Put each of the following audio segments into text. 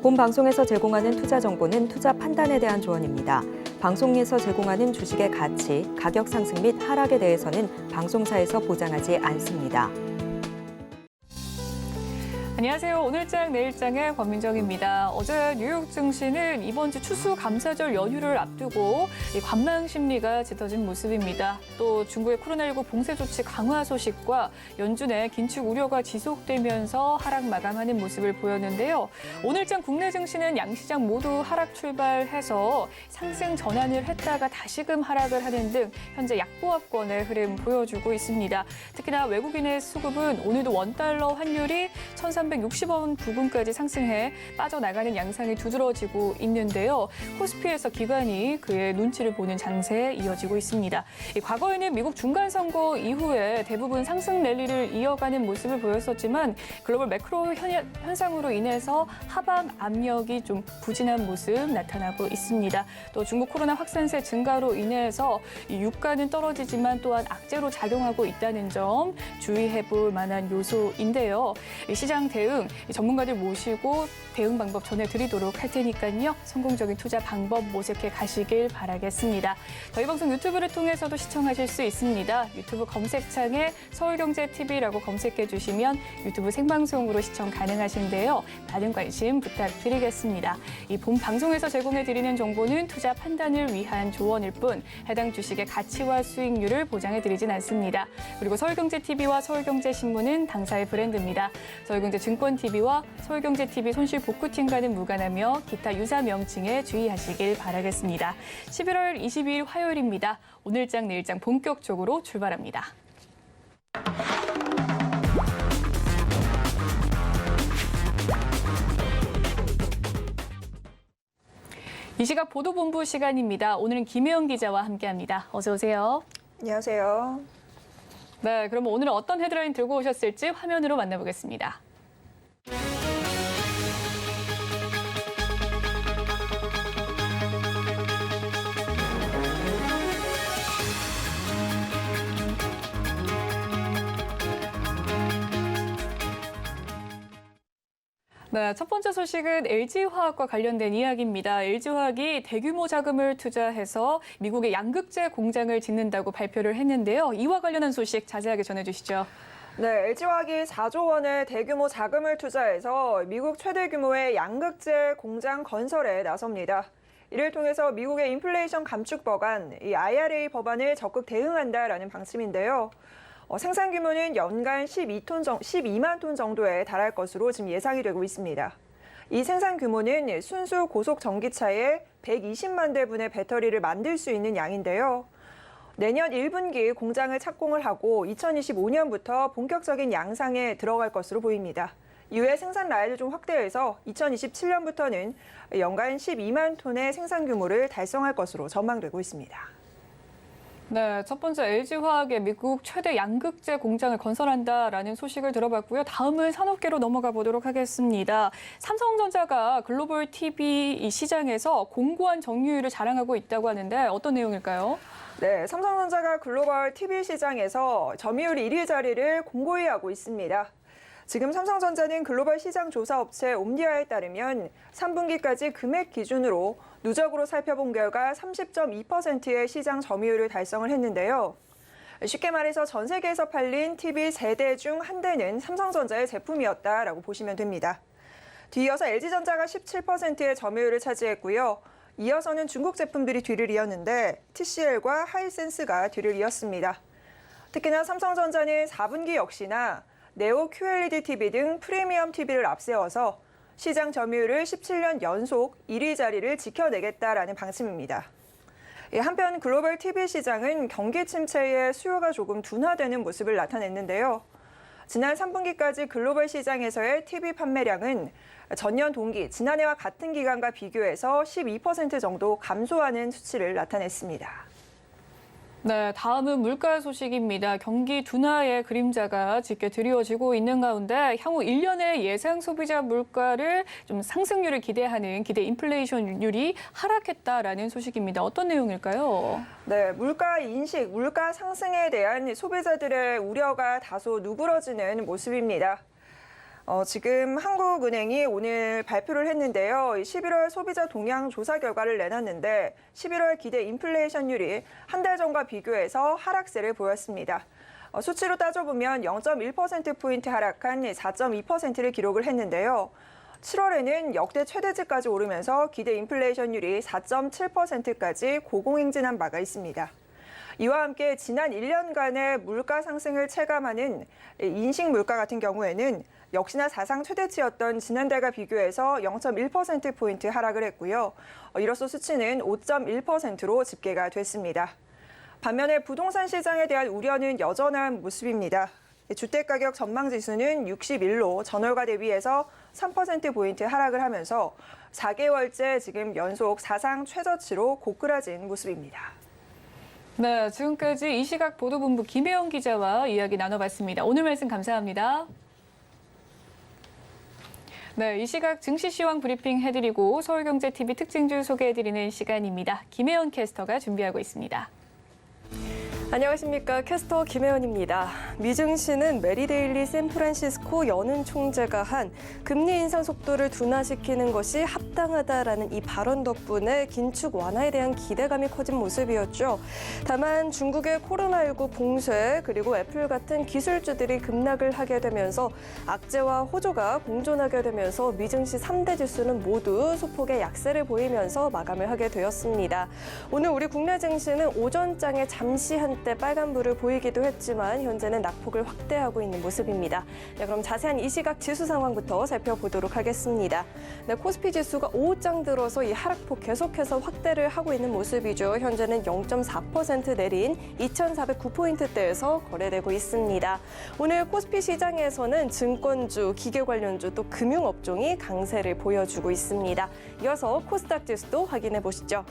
본 방송에서 제공하는 투자 정보는 투자 판단에 대한 조언입니다. 방송에서 제공하는 주식의 가치, 가격 상승 및 하락에 대해서는 방송사에서 보장하지 않습니다. 안녕하세요. 오늘장 내일장의 권민정입니다. 어제 뉴욕 증시는 이번 주 추수감사절 연휴를 앞두고 관망 심리가 짙어진 모습입니다. 또 중국의 코로나19 봉쇄 조치 강화 소식과 연준의 긴축 우려가 지속되면서 하락 마감하는 모습을 보였는데요. 오늘장 국내 증시는 양시장 모두 하락 출발해서 상승 전환을 했다가 다시금 하락을 하는 등 현재 약보합권의 흐름 보여주고 있습니다. 특히나 외국인의 수급은 오늘도 원달러 환율이 1,360원 부근까지 상승해 빠져나가는 양상이 두드러지고 있는데요. 코스피에서 기관이 그의 눈치를 보는 장세에 이어지고 있습니다. 과거에는 미국 중간선거 이후에 대부분 상승 랠리를 이어가는 모습을 보였었지만 글로벌 매크로 현상으로 인해서 하방 압력이 좀 부진한 모습 나타나고 있습니다. 또 중국 코로나 확산세 증가로 인해서 유가는 떨어지지만 또한 악재로 작용하고 있다는 점 주의해 볼 만한 요소인데요. 시장 대응 전문가들 모시고 대응 방법 전해드리도록 할 테니까요. 성공적인 투자 방법 모색해 가시길 바라겠습니다. 저희 방송 유튜브를 통해서도 시청하실 수 있습니다. 유튜브 검색창에 서울경제TV라고 검색해 주시면 유튜브 생방송으로 시청 가능하신데요. 많은 관심 부탁드리겠습니다. 이 본 방송에서 제공해드리는 정보는 투자 판단을 위한 조언일 뿐 해당 주식의 가치와 수익률을 보장해드리진 않습니다. 그리고 서울경제TV와 서울경제신문은 당사의 브랜드입니다. 서울경제증권TV와 서울경제TV 손실복구팀과는 무관하며 기타 유사 명칭에 주의하시길 바라겠습니다. 11월 22일 화요일입니다. 오늘장 내일장 본격적으로 출발합니다. 이 시각 보도본부 시간입니다. 오늘은 김혜영 기자와 함께합니다. 어서 오세요. 안녕하세요. 네, 그럼 오늘은 어떤 헤드라인 들고 오셨을지 화면으로 만나보겠습니다. 네, 첫 번째 소식은 LG화학과 관련된 이야기입니다. LG화학이 대규모 자금을 투자해서 미국의 양극재 공장을 짓는다고 발표를 했는데요. 이와 관련한 소식 자세하게 전해주시죠. 네, LG화학이 4조 원의 대규모 자금을 투자해서 미국 최대 규모의 양극재 공장 건설에 나섭니다. 이를 통해서 미국의 인플레이션 감축 법안, 이 IRA 법안을 적극 대응한다라는 방침인데요. 생산 규모는 연간 12만 톤 정도에 달할 것으로 지금 예상이 되고 있습니다. 이 생산 규모는 순수 고속 전기차에 120만 대분의 배터리를 만들 수 있는 양인데요. 내년 1분기 공장을 착공을 하고 2025년부터 본격적인 양상에 들어갈 것으로 보입니다. 이후에 생산 라인을 좀 확대해서 2027년부터는 연간 12만 톤의 생산 규모를 달성할 것으로 전망되고 있습니다. 네, 첫 번째 LG화학의 미국 최대 양극재 공장을 건설한다라는 소식을 들어봤고요. 다음은 산업계로 넘어가 보도록 하겠습니다. 삼성전자가 글로벌 TV 시장에서 공고한 점유율을 자랑하고 있다고 하는데 어떤 내용일까요? 네, 삼성전자가 글로벌 TV 시장에서 점유율 1위 자리를 공고히 하고 있습니다. 지금 삼성전자는 글로벌 시장 조사 업체 옴니아에 따르면 3분기까지 금액 기준으로 누적으로 살펴본 결과 30.2%의 시장 점유율을 달성을 했는데요. 쉽게 말해서 전 세계에서 팔린 TV 3대 중 한 대는 삼성전자의 제품이었다라고 보시면 됩니다. 뒤이어서 LG전자가 17%의 점유율을 차지했고요. 이어서는 중국 제품들이 뒤를 이었는데 TCL과 하이센스가 뒤를 이었습니다. 특히나 삼성전자는 4분기 역시나 네오 QLED TV 등 프리미엄 TV를 앞세워서 시장 점유율을 17년 연속 1위 자리를 지켜내겠다라는 방침입니다. 한편 글로벌 TV 시장은 경기 침체에 수요가 조금 둔화되는 모습을 나타냈는데요. 지난 3분기까지 글로벌 시장에서의 TV 판매량은 전년 동기, 지난해와 같은 기간과 비교해서 12% 정도 감소하는 수치를 나타냈습니다. 네, 다음은 물가 소식입니다. 경기 둔화의 그림자가 짙게 드리워지고 있는 가운데 향후 1년의 예상 소비자 물가를 좀 상승률을 기대하는 기대 인플레이션율이 하락했다라는 소식입니다. 어떤 내용일까요? 네, 물가 인식, 물가 상승에 대한 소비자들의 우려가 다소 누그러지는 모습입니다. 지금 한국은행이 오늘 발표를 했는데요. 11월 소비자 동향 조사 결과를 내놨는데 11월 기대 인플레이션율이 한 달 전과 비교해서 하락세를 보였습니다. 수치로 따져보면 0.1%포인트 하락한 4.2%를 기록을 했는데요. 7월에는 역대 최대치까지 오르면서 기대 인플레이션율이 4.7%까지 고공행진한 바가 있습니다. 이와 함께 지난 1년간의 물가 상승을 체감하는 인식 물가 같은 경우에는 역시나 사상 최대치였던 지난달과 비교해서 0.1%포인트 하락을 했고요. 이로써 수치는 5.1%로 집계가 됐습니다. 반면에 부동산 시장에 대한 우려는 여전한 모습입니다. 주택가격 전망지수는 61로 전월과 대비해서 3%포인트 하락을 하면서 4개월째 지금 연속 사상 최저치로 고꾸라진 모습입니다. 네, 지금까지 이시각 보도본부 김혜영 기자와 이야기 나눠봤습니다. 오늘 말씀 감사합니다. 네, 이 시각 증시 시황 브리핑 해드리고 서울경제TV 특징주 소개해드리는 시간입니다. 김혜연 캐스터가 준비하고 있습니다. 안녕하십니까. 캐스터 김혜연입니다. 미증시는 메리데일리 샌프란시스코 연은 총재가 한 금리 인상 속도를 둔화시키는 것이 합당하다라는 이 발언 덕분에 긴축 완화에 대한 기대감이 커진 모습이었죠. 다만 중국의 코로나19 봉쇄 그리고 애플 같은 기술주들이 급락을 하게 되면서 악재와 호조가 공존하게 되면서 미증시 3대 지수는 모두 소폭의 약세를 보이면서 마감을 하게 되었습니다. 오늘 우리 국내 증시는 오전장에 잠시 한때 빨간불을 보이기도 했지만 현재는 낙폭을 확대하고 있는 모습입니다. 네, 그럼 자세한 이 시각 지수 상황부터 살펴보도록 하겠습니다. 네, 코스피 지수가 오후장 들어서 이 하락폭 계속해서 확대를 하고 있는 모습이죠. 현재는 0.4% 내린 2,409포인트대에서 거래되고 있습니다. 오늘 코스피 시장에서는 증권주, 기계 관련주 또 금융업종이 강세를 보여주고 있습니다. 이어서 코스닥 지수도 확인해 보시죠.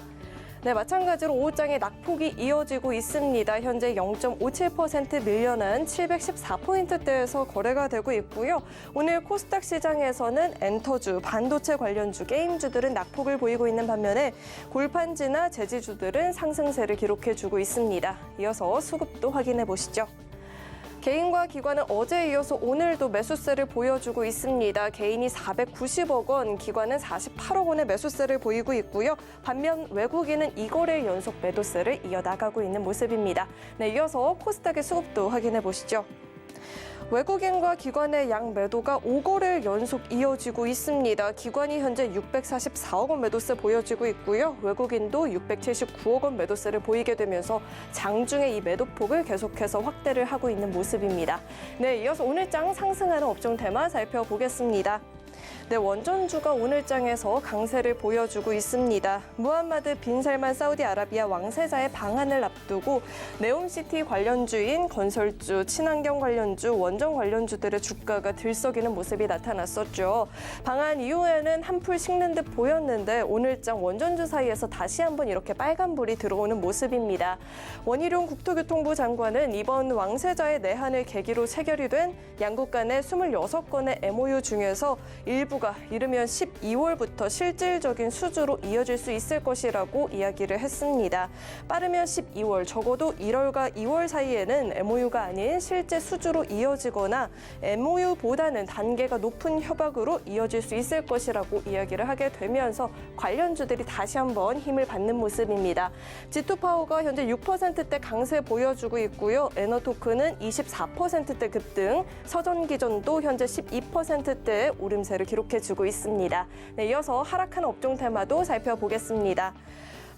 네, 마찬가지로 오후장에 낙폭이 이어지고 있습니다. 현재 0.57% 밀려난 714포인트대에서 거래가 되고 있고요. 오늘 코스닥 시장에서는 엔터주, 반도체 관련주, 게임주들은 낙폭을 보이고 있는 반면에 골판지나 제지주들은 상승세를 기록해주고 있습니다. 이어서 수급도 확인해 보시죠. 개인과 기관은 어제에 이어서 오늘도 매수세를 보여주고 있습니다. 개인이 490억 원, 기관은 48억 원의 매수세를 보이고 있고요. 반면 외국인은 2거래 연속 매도세를 이어나가고 있는 모습입니다. 네, 이어서 코스닥의 수급도 확인해 보시죠. 외국인과 기관의 양 매도가 5거래일 연속 이어지고 있습니다. 기관이 현재 644억 원 매도세 보여지고 있고요. 외국인도 679억 원 매도세를 보이게 되면서 장중에 이 매도폭을 계속해서 확대를 하고 있는 모습입니다. 네, 이어서 오늘장 상승하는 업종 테마 살펴보겠습니다. 네, 원전주가 오늘장에서 강세를 보여주고 있습니다. 무함마드 빈 살만 사우디아라비아 왕세자의 방한을 앞두고 네옴시티 관련주인 건설주, 친환경 관련주, 원전 관련주들의 주가가 들썩이는 모습이 나타났었죠. 방한 이후에는 한풀 식는 듯 보였는데 오늘장 원전주 사이에서 다시 한번 이렇게 빨간불이 들어오는 모습입니다. 원희룡 국토교통부 장관은 이번 왕세자의 내한을 계기로 체결이 된 양국 간의 26건의 MOU 중에서 일부가 이르면 12월부터 실질적인 수주로 이어질 수 있을 것이라고 이야기를 했습니다. 빠르면 12월, 적어도 1월과 2월 사이에는 MOU가 아닌 실제 수주로 이어지거나 MOU보다는 단계가 높은 협약으로 이어질 수 있을 것이라고 이야기를 하게 되면서 관련주들이 다시 한번 힘을 받는 모습입니다. G2파워가 현재 6%대 강세 보여주고 있고요. 에너토크는 24%대 급등, 서전기전도 현재 12%대의 오름세를 기록해주고 있습니다. 네, 이어서 하락한 업종 테마도 살펴보겠습니다.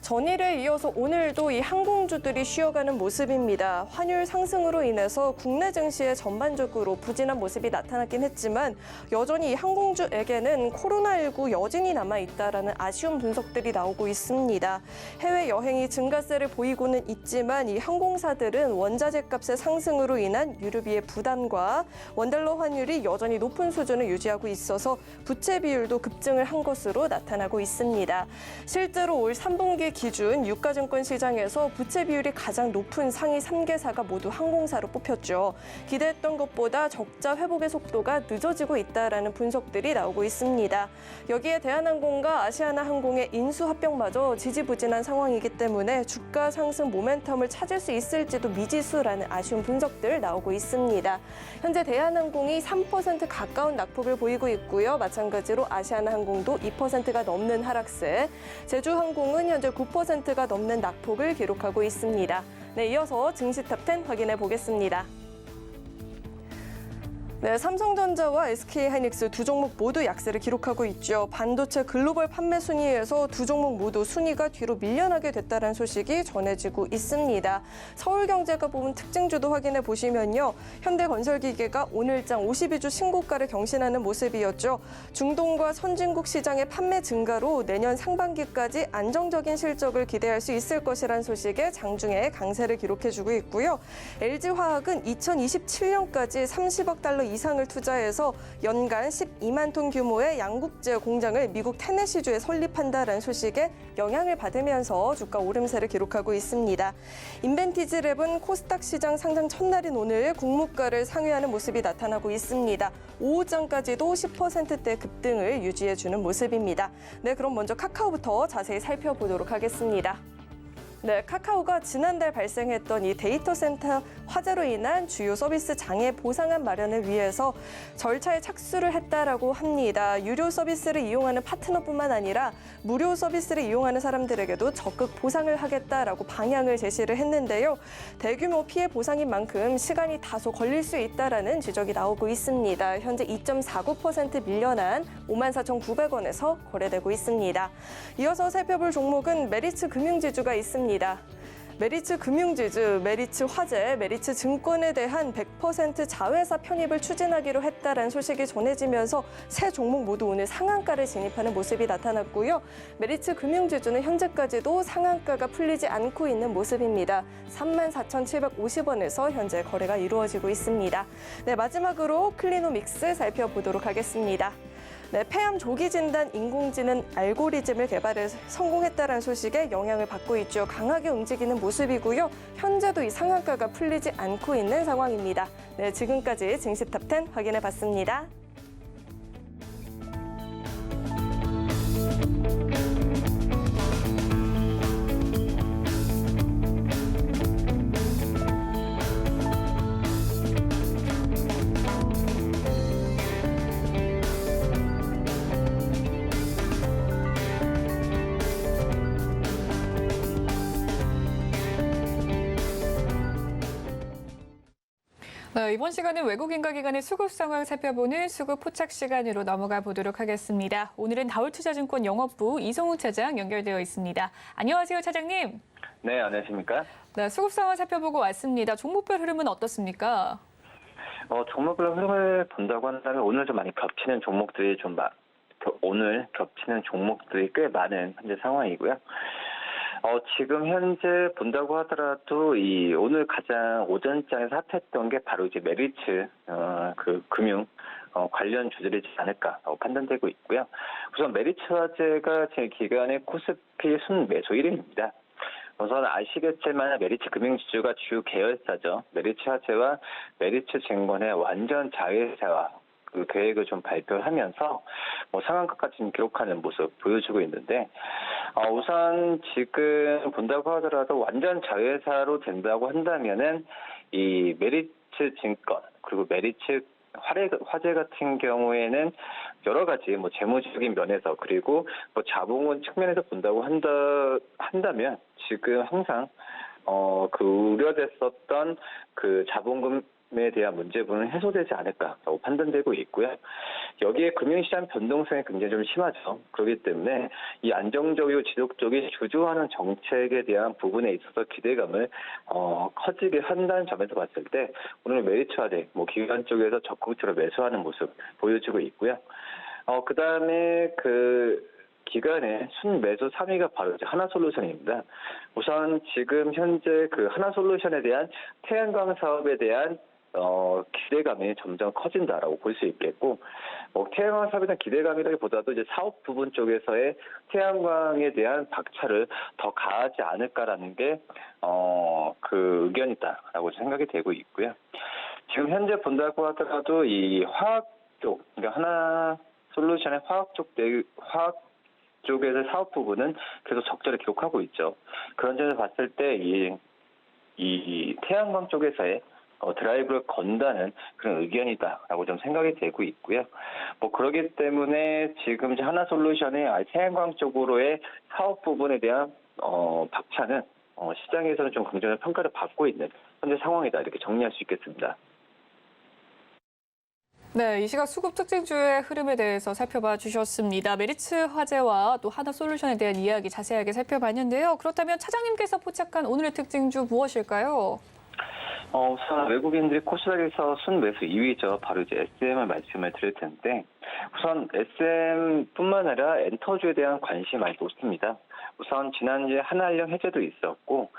전일에 이어서 오늘도 이 항공주들이 쉬어가는 모습입니다. 환율 상승으로 인해서 국내 증시에 전반적으로 부진한 모습이 나타났긴 했지만 여전히 이 항공주에게는 코로나19 여진이 남아있다라는 아쉬운 분석들이 나오고 있습니다. 해외 여행이 증가세를 보이고는 있지만 이 항공사들은 원자재 값의 상승으로 인한 유류비의 부담과 원달러 환율이 여전히 높은 수준을 유지하고 있어서 부채 비율도 급증을 한 것으로 나타나고 있습니다. 실제로 올 3분기 기준 유가증권 시장에서 부채 비율이 가장 높은 상위 3개사가 모두 항공사로 뽑혔죠. 기대했던 것보다 적자 회복의 속도가 늦어지고 있다라는 분석들이 나오고 있습니다. 여기에 대한항공과 아시아나항공의 인수 합병마저 지지부진한 상황이기 때문에 주가 상승 모멘텀을 찾을 수 있을지도 미지수라는 아쉬운 분석들 나오고 있습니다. 현재 대한항공이 3% 가까운 낙폭을 보이고 있고요. 마찬가지로 아시아나항공도 2%가 넘는 하락세, 제주항공은 현재 9%가 넘는 낙폭을 기록하고 있습니다. 네, 이어서 증시 탑10 확인해 보겠습니다. 네, 삼성전자와 SK하이닉스 두 종목 모두 약세를 기록하고 있죠. 반도체 글로벌 판매 순위에서 두 종목 모두 순위가 뒤로 밀려나게 됐다는 소식이 전해지고 있습니다. 서울경제가 뽑은 특징주도 확인해 보시면요. 현대건설기계가 오늘장 52주 신고가를 경신하는 모습이었죠. 중동과 선진국 시장의 판매 증가로 내년 상반기까지 안정적인 실적을 기대할 수 있을 것이란 소식에 장중에 강세를 기록해주고 있고요. LG화학은 2027년까지 30억 달러 이상을 투자해서 연간 12만 톤 규모의 양국제 공장을 미국 테네시주에 설립한다라는 소식에 영향을 받으면서 주가 오름세를 기록하고 있습니다. 인벤티지랩은 코스닥 시장 상장 첫날인 오늘 국무가를 상회하는 모습이 나타나고 있습니다. 오후장까지도 10%대 급등을 유지해주는 모습입니다. 네, 그럼 먼저 카카오부터 자세히 살펴보도록 하겠습니다. 네, 카카오가 지난달 발생했던 이 데이터 센터 화재로 인한 주요 서비스 장애 보상안 마련을 위해서 절차에 착수를 했다라고 합니다. 유료 서비스를 이용하는 파트너뿐만 아니라 무료 서비스를 이용하는 사람들에게도 적극 보상을 하겠다라고 방향을 제시를 했는데요. 대규모 피해 보상인 만큼 시간이 다소 걸릴 수 있다라는 지적이 나오고 있습니다. 현재 2.49% 밀려난 54,900원에서 거래되고 있습니다. 이어서 살펴볼 종목은 메리츠 금융지주가 있습니다. 메리츠 금융지주, 메리츠 화재, 메리츠 증권에 대한 100% 자회사 편입을 추진하기로 했다라는 소식이 전해지면서 세 종목 모두 오늘 상한가를 진입하는 모습이 나타났고요. 메리츠 금융지주는 현재까지도 상한가가 풀리지 않고 있는 모습입니다. 34,750원에서 현재 거래가 이루어지고 있습니다. 네, 마지막으로 클리노믹스 살펴보도록 하겠습니다. 네, 폐암 조기 진단 인공지능 알고리즘을 개발해 성공했다는 소식에 영향을 받고 있죠. 강하게 움직이는 모습이고요. 현재도 이 상한가가 풀리지 않고 있는 상황입니다. 네, 지금까지 증시 탑10 확인해 봤습니다. 네, 이번 시간은 외국인과 기관의 수급 상황 살펴보는 수급 포착 시간으로 넘어가 보도록 하겠습니다. 오늘은 다울투자증권 영업부 이성훈 차장 연결되어 있습니다. 안녕하세요, 차장님. 네, 안녕하십니까? 네, 수급 상황 살펴보고 왔습니다. 종목별 흐름은 어떻습니까? 종목별 흐름을 본다고 한다면 오늘 좀 많이 겹치는 종목들이 꽤 많은 현재 상황이고요. 지금 현재 본다고 하더라도 오늘 가장 오전장에서 핫했던 게 바로 이제 메리츠 금융 관련 주들이지 않을까 판단되고 있고요. 우선 메리츠 화재가 제 기간의 코스피 순매수 1위입니다. 우선 아시겠지만 메리츠 금융지주가 주 계열사죠. 메리츠 화재와 메리츠 증권의 완전 자회사와 그 계획을 좀 발표하면서 상한가까지 좀 기록하는 모습 보여주고 있는데, 우선 지금 본다고 하더라도 완전 자회사로 된다고 한다면은 이 메리츠 증권 그리고 메리츠 화재 같은 경우에는 여러 가지 재무적인 면에서 그리고 자본금 측면에서 본다고 한다면 지금 항상 그 우려됐었던 그 자본금에 대한 문제분은 해소되지 않을까라고 판단되고 있고요. 여기에 금융시장 변동성이 굉장히 좀 심하죠. 그렇기 때문에 이 안정적이고 지속적인 주주하는 정책에 대한 부분에 있어서 기대감을 커지게 한다는 점에서 봤을 때 오늘 메리츠 화재 기관 쪽에서 적극적으로 매수하는 모습 보여주고 있고요. 그다음에 기간의 순매수 3위가 바로 이제 하나솔루션입니다. 우선 지금 현재 그 하나솔루션에 대한 태양광 사업에 대한 기대감이 점점 커진다라고 볼 수 있겠고, 태양광 사업에 대한 기대감이라기보다도 이제 사업 부분 쪽에서의 태양광에 대한 박차를 더 가하지 않을까라는 게 그 의견이다라고 생각이 되고 있고요. 지금 현재 본다고 하더라도 이 화학 쪽, 그러니까 하나 솔루션의 화학 쪽에서 사업 부분은 계속 적자를 기록하고 있죠. 그런 점에서 봤을 때 이 태양광 쪽에서의 드라이브를 건다는 그런 의견이다라고 좀 생각이 되고 있고요. 그러기 때문에 지금 이제 하나솔루션의 태양광 쪽으로의 사업 부분에 대한 박차는 시장에서는 좀 긍정적 평가를 받고 있는 현재 상황이다, 이렇게 정리할 수 있겠습니다. 네, 이 시각 수급 특징주의 흐름에 대해서 살펴봐 주셨습니다. 메리츠 화재와 또 하나솔루션에 대한 이야기 자세하게 살펴봤는데요. 그렇다면 차장님께서 포착한 오늘의 특징주 무엇일까요? 우선 외국인들이 코스닥에서 순매수 2위죠. 바로 이제 SM을 말씀을 드릴 텐데, 우선 SM뿐만 아니라 엔터주에 대한 관심이 많이 높습니다. 우선 지난주에 하나은행 해제도 있었고,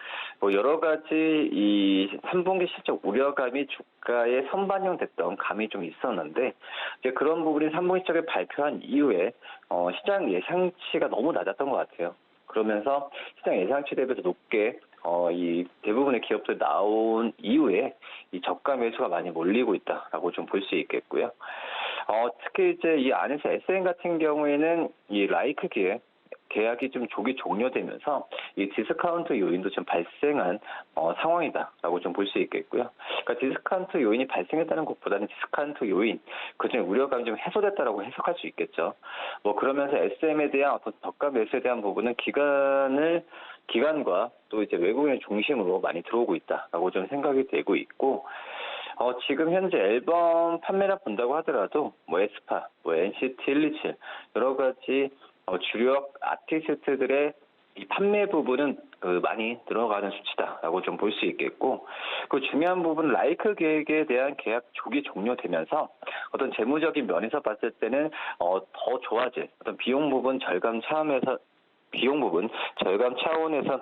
여러 가지 이 3분기 실적 우려감이 주가에 선반영됐던 감이 좀 있었는데, 이제 그런 부분이 3분기 실적을 발표한 이후에 시장 예상치가 너무 낮았던 것 같아요. 그러면서 시장 예상치 대비해서 높게 이 대부분의 기업들 나온 이후에 이 저가 매수가 많이 몰리고 있다라고 좀 볼 수 있겠고요. 특히 이제 이 안에서 SM 같은 경우에는 이 라이크 계약이 좀 조기 종료되면서 이 디스카운트 요인도 좀 발생한 상황이다라고 좀 볼 수 있겠고요. 그러니까 디스카운트 요인이 발생했다는 것보다는 디스카운트 요인, 그중에 우려감이 좀 해소됐다라고 해석할 수 있겠죠. 그러면서 SM에 대한 어떤 저가 매수에 대한 부분은 기관과 또 이제 외국인의 중심으로 많이 들어오고 있다라고 좀 생각이 되고 있고, 지금 현재 앨범 판매량 본다고 하더라도 에스파, NCT 127 여러 가지 주력 아티스트들의 이 판매 부분은 많이 늘어가는 수치다라고 좀 볼 수 있겠고, 그 중요한 부분은 라이크 계획에 대한 계약 조기 종료되면서 어떤 재무적인 면에서 봤을 때는 더 좋아질 어떤 비용 부분 절감 차원에서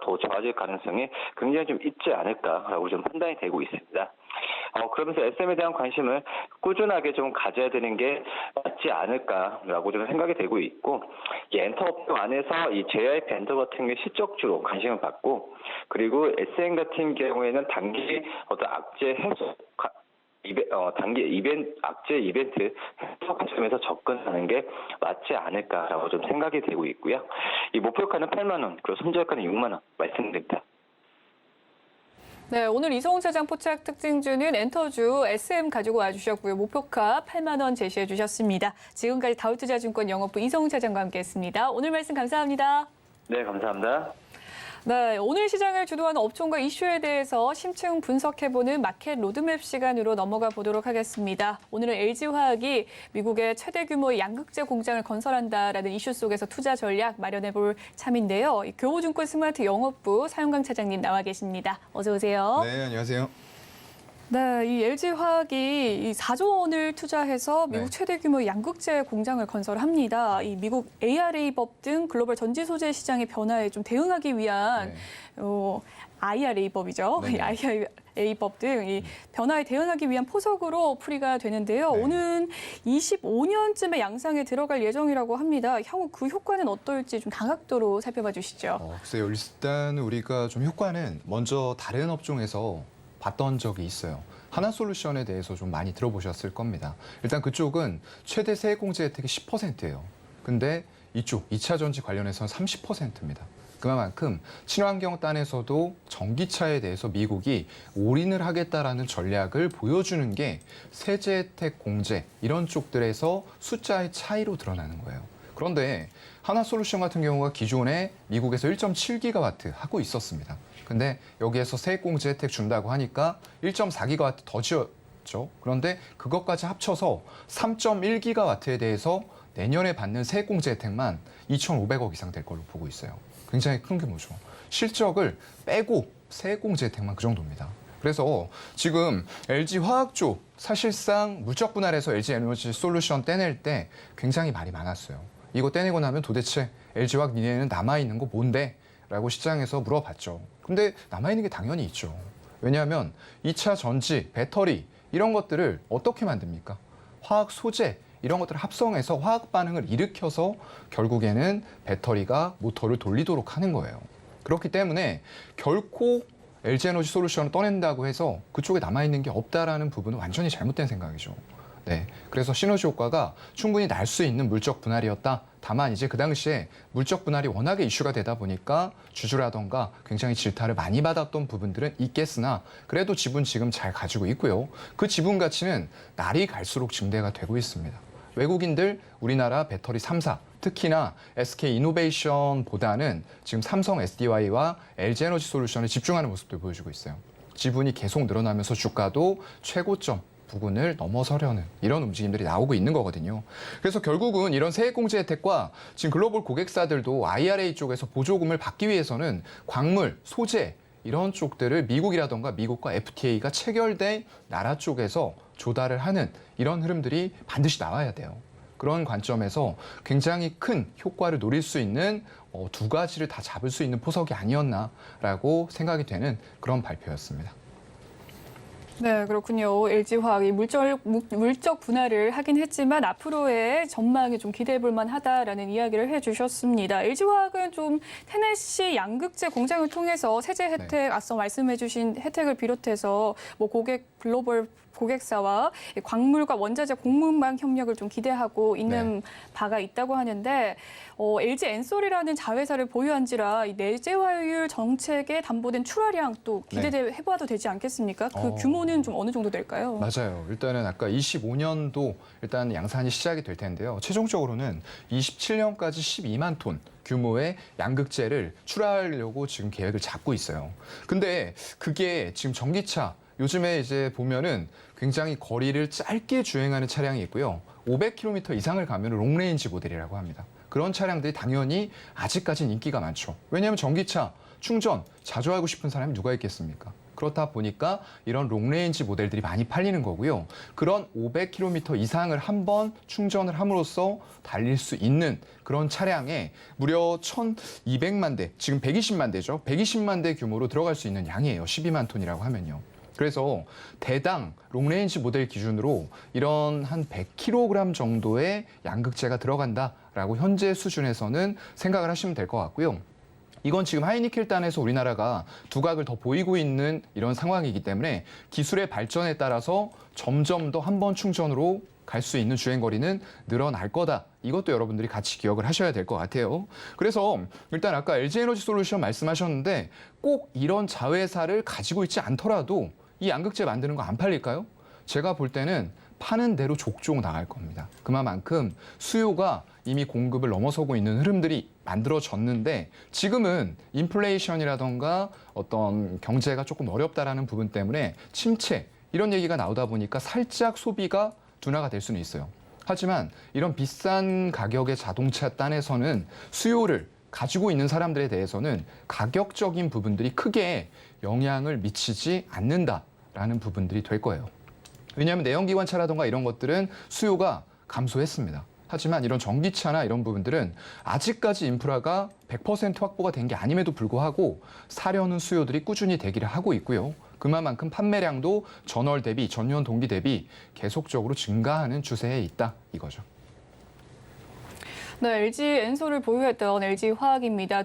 더 좋아질 가능성이 굉장히 좀 있지 않을까라고 좀 판단이 되고 있습니다. 그러면서 SM에 대한 관심을 꾸준하게 좀 가져야 되는 게 맞지 않을까라고 좀 생각이 되고 있고, 이 엔터업종 안에서 이 JYP 엔터 같은 게 실적주로 관심을 받고, 그리고 SM 같은 경우에는 단기 어떤 악재 해소 악재 이벤트 관점에서 접근하는 게 맞지 않을까라고 좀 생각이 되고 있고요. 이 목표가는 8만 원, 그리고 손절가는 6만 원 말씀드립니다. 네, 오늘 이성훈 차장 포착 특징주는 엔터주 SM 가지고 와주셨고요. 목표가 8만 원 제시해 주셨습니다. 지금까지 다우투자증권 영업부 이성훈 차장과 함께했습니다. 오늘 말씀 감사합니다. 네, 감사합니다. 네, 오늘 시장을 주도하는 업종과 이슈에 대해서 심층 분석해보는 마켓 로드맵 시간으로 넘어가 보도록 하겠습니다. 오늘은 LG화학이 미국의 최대 규모의 양극재 공장을 건설한다라는 이슈 속에서 투자 전략 마련해볼 참인데요. 교보증권 스마트 영업부 사용강 차장님 나와 계십니다. 어서 오세요. 네, 안녕하세요. 네, 이 LG화학이 이 4조 원을 투자해서 미국 네. 최대 규모의 양극재 공장을 건설합니다. 이 미국 ARA법 등 글로벌 전지 소재 시장의 변화에 좀 대응하기 위한 네. IRA법이죠. 네네. IRA법 등 이 변화에 대응하기 위한 포석으로 풀이가 되는데요. 네. 오는 25년쯤에 양상에 들어갈 예정이라고 합니다. 향후 그 효과는 어떨지 좀 다각도로 살펴봐 주시죠. 글쎄요. 일단 우리가 좀 효과는 먼저 다른 업종에서 봤던 적이 있어요. 하나솔루션에 대해서 좀 많이 들어보셨을 겁니다. 일단 그쪽은 최대 세액공제 혜택이 10%예요. 근데 이쪽 2차 전지 관련해서는 30%입니다. 그만큼 친환경 딴에서도 전기차에 대해서 미국이 올인을 하겠다라는 전략을 보여주는 게 세제 혜택 공제 이런 쪽들에서 숫자의 차이로 드러나는 거예요. 그런데 하나솔루션 같은 경우가 기존에 미국에서 1.7기가와트 하고 있었습니다. 근데 여기에서 세액공제 혜택 준다고 하니까 1.4기가와트 더 지었죠. 그런데 그것까지 합쳐서 3.1기가와트에 대해서 내년에 받는 세액공제 혜택만 2,500억 이상 될 걸로 보고 있어요. 굉장히 큰 규모죠. 실적을 빼고 세액공제 혜택만 그 정도입니다. 그래서 지금 LG화학 쪽 사실상 물적 분할해서 LG에너지 솔루션 떼낼 때 굉장히 말이 많았어요. 이거 떼내고 나면 도대체 LG화학 니네는 남아있는 거 뭔데? 라고 시장에서 물어봤죠. 근데 남아있는 게 당연히 있죠. 왜냐하면 2차 전지, 배터리 이런 것들을 어떻게 만듭니까? 화학 소재 이런 것들을 합성해서 화학 반응을 일으켜서 결국에는 배터리가 모터를 돌리도록 하는 거예요. 그렇기 때문에 결코 LG에너지 솔루션을 떠낸다고 해서 그쪽에 남아있는 게 없다라는 부분은 완전히 잘못된 생각이죠. 네, 그래서 시너지 효과가 충분히 날 수 있는 물적 분할이었다. 다만 이제 그 당시에 물적 분할이 워낙에 이슈가 되다 보니까 주주라던가 굉장히 질타를 많이 받았던 부분들은 있겠으나 그래도 지분 지금 잘 가지고 있고요. 그 지분 가치는 날이 갈수록 증대가 되고 있습니다. 외국인들 우리나라 배터리 3사, 특히나 SK이노베이션보다는 지금 삼성 SDI와 LG에너지 솔루션에 집중하는 모습도 보여주고 있어요. 지분이 계속 늘어나면서 주가도 최고점 부근을 넘어서려는 이런 움직임들이 나오고 있는 거거든요. 그래서 결국은 이런 세액공제 혜택과 지금 글로벌 고객사들도 IRA 쪽에서 보조금을 받기 위해서는 광물, 소재 이런 쪽들을 미국이라던가 미국과 FTA가 체결된 나라 쪽에서 조달을 하는 이런 흐름들이 반드시 나와야 돼요. 그런 관점에서 굉장히 큰 효과를 노릴 수 있는 두 가지를 다 잡을 수 있는 포석이 아니었나라고 생각이 되는 그런 발표였습니다. 네, 그렇군요. LG화학이 물적 분할을 하긴 했지만 앞으로의 전망이 좀 기대해 볼 만하다라는 이야기를 해주셨습니다. LG화학은 좀 테네시 양극재 공장을 통해서 세제 혜택, 앞서 말씀해 주신 혜택을 비롯해서 뭐 글로벌 고객사와 광물과 원자재 공급망 협력을 좀 기대하고 있는 바가 있다고 하는데 LG 엔솔이라는 자회사를 보유한지라 이 내재화율 정책에 담보된 출하량 또 기대해봐도 되지 않겠습니까? 그 규모는 좀 어느 정도 될까요? 맞아요. 일단은 아까 25년도 일단 양산이 시작이 될 텐데요. 최종적으로는 27년까지 12만 톤 규모의 양극재를 출하하려고 지금 계획을 잡고 있어요. 근데 그게 지금 전기차 요즘에 이제 보면은 굉장히 거리를 짧게 주행하는 차량이 있고요. 500km 이상을 가면 롱레인지 모델이라고 합니다. 그런 차량들이 당연히 아직까지는 인기가 많죠. 왜냐하면 전기차 충전 자주 하고 싶은 사람이 누가 있겠습니까? 그렇다 보니까 이런 롱레인지 모델들이 많이 팔리는 거고요. 그런 500km 이상을 한번 충전을 함으로써 달릴 수 있는 그런 차량에 무려 1,200만 대, 지금 120만 대죠. 120만 대 규모로 들어갈 수 있는 양이에요. 12만 톤이라고 하면요. 그래서 대당 롱레인지 모델 기준으로 이런 한 100kg 정도의 양극재가 들어간다라고 현재 수준에서는 생각을 하시면 될 것 같고요. 이건 지금 하이니켈단에서 우리나라가 두각을 더 보이고 있는 이런 상황이기 때문에 기술의 발전에 따라서 점점 더 한 번 충전으로 갈 수 있는 주행거리는 늘어날 거다. 이것도 여러분들이 같이 기억을 하셔야 될 것 같아요. 그래서 일단 아까 LG에너지 솔루션 말씀하셨는데 꼭 이런 자회사를 가지고 있지 않더라도 이 양극재 만드는 거 안 팔릴까요? 제가 볼 때는 파는 대로 족족 나갈 겁니다. 그만큼 수요가 이미 공급을 넘어서고 있는 흐름들이 만들어졌는데 지금은 인플레이션이라던가 어떤 경제가 조금 어렵다라는 부분 때문에 침체 이런 얘기가 나오다 보니까 살짝 소비가 둔화가 될 수는 있어요. 하지만 이런 비싼 가격의 자동차 딴에서는 수요를 가지고 있는 사람들에 대해서는 가격적인 부분들이 크게 영향을 미치지 않는다라는 부분들이 될 거예요. 왜냐하면 내연기관차라던가 이런 것들은 수요가 감소했습니다. 하지만 이런 전기차나 이런 부분들은 아직까지 인프라가 100% 확보가 된 게 아님에도 불구하고 사려는 수요들이 꾸준히 대기를 하고 있고요. 그만큼 판매량도 전월 대비, 전년 동기 대비 계속적으로 증가하는 추세에 있다 이거죠. 네, LG 엔솔을 보유했던 LG화학입니다.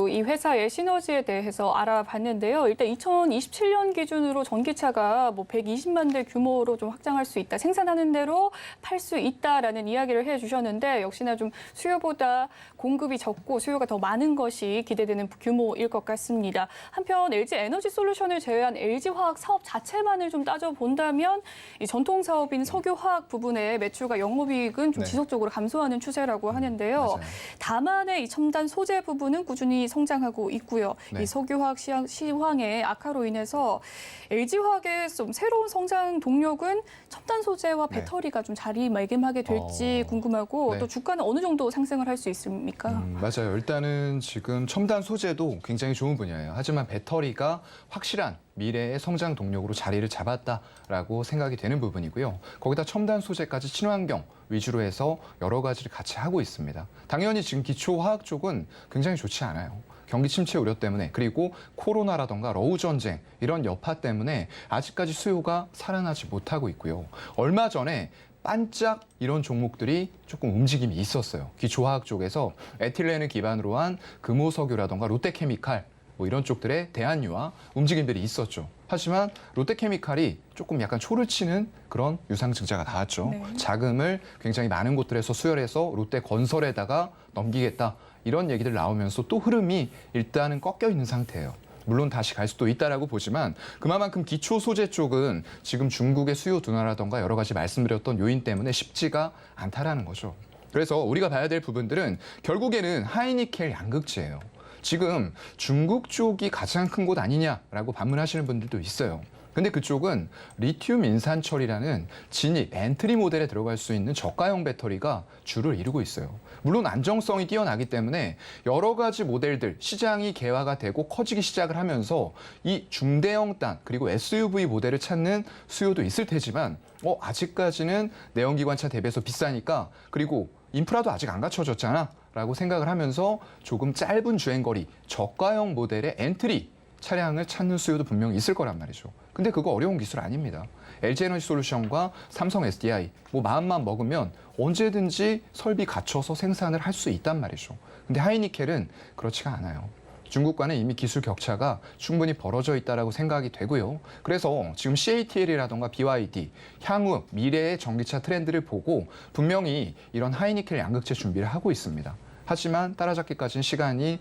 이 회사의 시너지에 대해서 알아봤는데요. 일단 2027년 기준으로 전기차가 120만 대 규모로 좀 확장할 수 있다. 생산하는 대로 팔 수 있다라는 이야기를 해주셨는데 역시나 좀 수요보다 공급이 적고 수요가 더 많은 것이 기대되는 규모일 것 같습니다. 한편 LG 에너지 솔루션을 제외한 LG화학 사업 자체만을 좀 따져본다면 이 전통 사업인 석유화학 부분의 매출과 영업이익은 좀 지속적으로 감소하는 추세라고 하는데요. 맞아요. 다만의 이 첨단 소재 부분은 꾸준히 성장하고 있고요. 네. 이 석유화학 시황의 악화로 인해서 LG화학의 좀 새로운 성장 동력은 첨단 소재와 배터리가 좀 자리매김하게 될지 궁금하고 네. 또 주가는 어느 정도 상승을 할 수 있습니까? 맞아요. 일단은 지금 첨단 소재도 굉장히 좋은 분야예요. 하지만 배터리가 확실한 미래의 성장 동력으로 자리를 잡았다라고 생각이 되는 부분이고요. 거기다 첨단 소재까지 친환경 위주로 해서 여러 가지를 같이 하고 있습니다. 당연히 지금 기초화학 쪽은 굉장히 좋지 않아요. 경기 침체 우려 때문에 그리고 코로나라던가 러우 전쟁 이런 여파 때문에 아직까지 수요가 살아나지 못하고 있고요. 얼마 전에 반짝 이런 종목들이 조금 움직임이 있었어요. 기초화학 쪽에서 에틸렌을 기반으로 한 금호석유라던가 롯데케미칼 뭐 이런 쪽들의 대한유화 움직임들이 있었죠. 하지만 롯데케미칼이 조금 약간 초를 치는 그런 유상 증자가 나왔죠. 네. 자금을 굉장히 많은 곳들에서 수혈해서 롯데건설에다가 넘기겠다. 이런 얘기들 나오면서 또 흐름이 일단은 꺾여 있는 상태예요. 물론 다시 갈 수도 있다라고 보지만 그만큼 기초 소재 쪽은 지금 중국의 수요 둔화라던가 여러 가지 말씀드렸던 요인 때문에 쉽지가 않다라는 거죠. 그래서 우리가 봐야 될 부분들은 결국에는 하이니켈 양극재예요. 지금 중국 쪽이 가장 큰 곳 아니냐라고 반문하시는 분들도 있어요. 근데 그쪽은 리튬 인산철이라는 진입, 엔트리 모델에 들어갈 수 있는 저가형 배터리가 주를 이루고 있어요. 물론 안정성이 뛰어나기 때문에 여러 가지 모델들, 시장이 개화가 되고 커지기 시작을 하면서 이 중대형 단, 그리고 SUV 모델을 찾는 수요도 있을 테지만 아직까지는 내연기관차 대비해서 비싸니까 그리고 인프라도 아직 안 갖춰졌잖아 라고 생각을 하면서 조금 짧은 주행거리, 저가형 모델의 엔트리 차량을 찾는 수요도 분명히 있을 거란 말이죠. 근데 그거 어려운 기술 아닙니다. LG에너지솔루션과 삼성 SDI 뭐 마음만 먹으면 언제든지 설비 갖춰서 생산을 할 수 있단 말이죠. 근데 하이니켈은 그렇지가 않아요. 중국과는 이미 기술 격차가 충분히 벌어져 있다라고 생각이 되고요. 그래서 지금 CATL이라던가 BYD 향후 미래의 전기차 트렌드를 보고 분명히 이런 하이니켈 양극재 준비를 하고 있습니다. 하지만 따라잡기까지는 시간이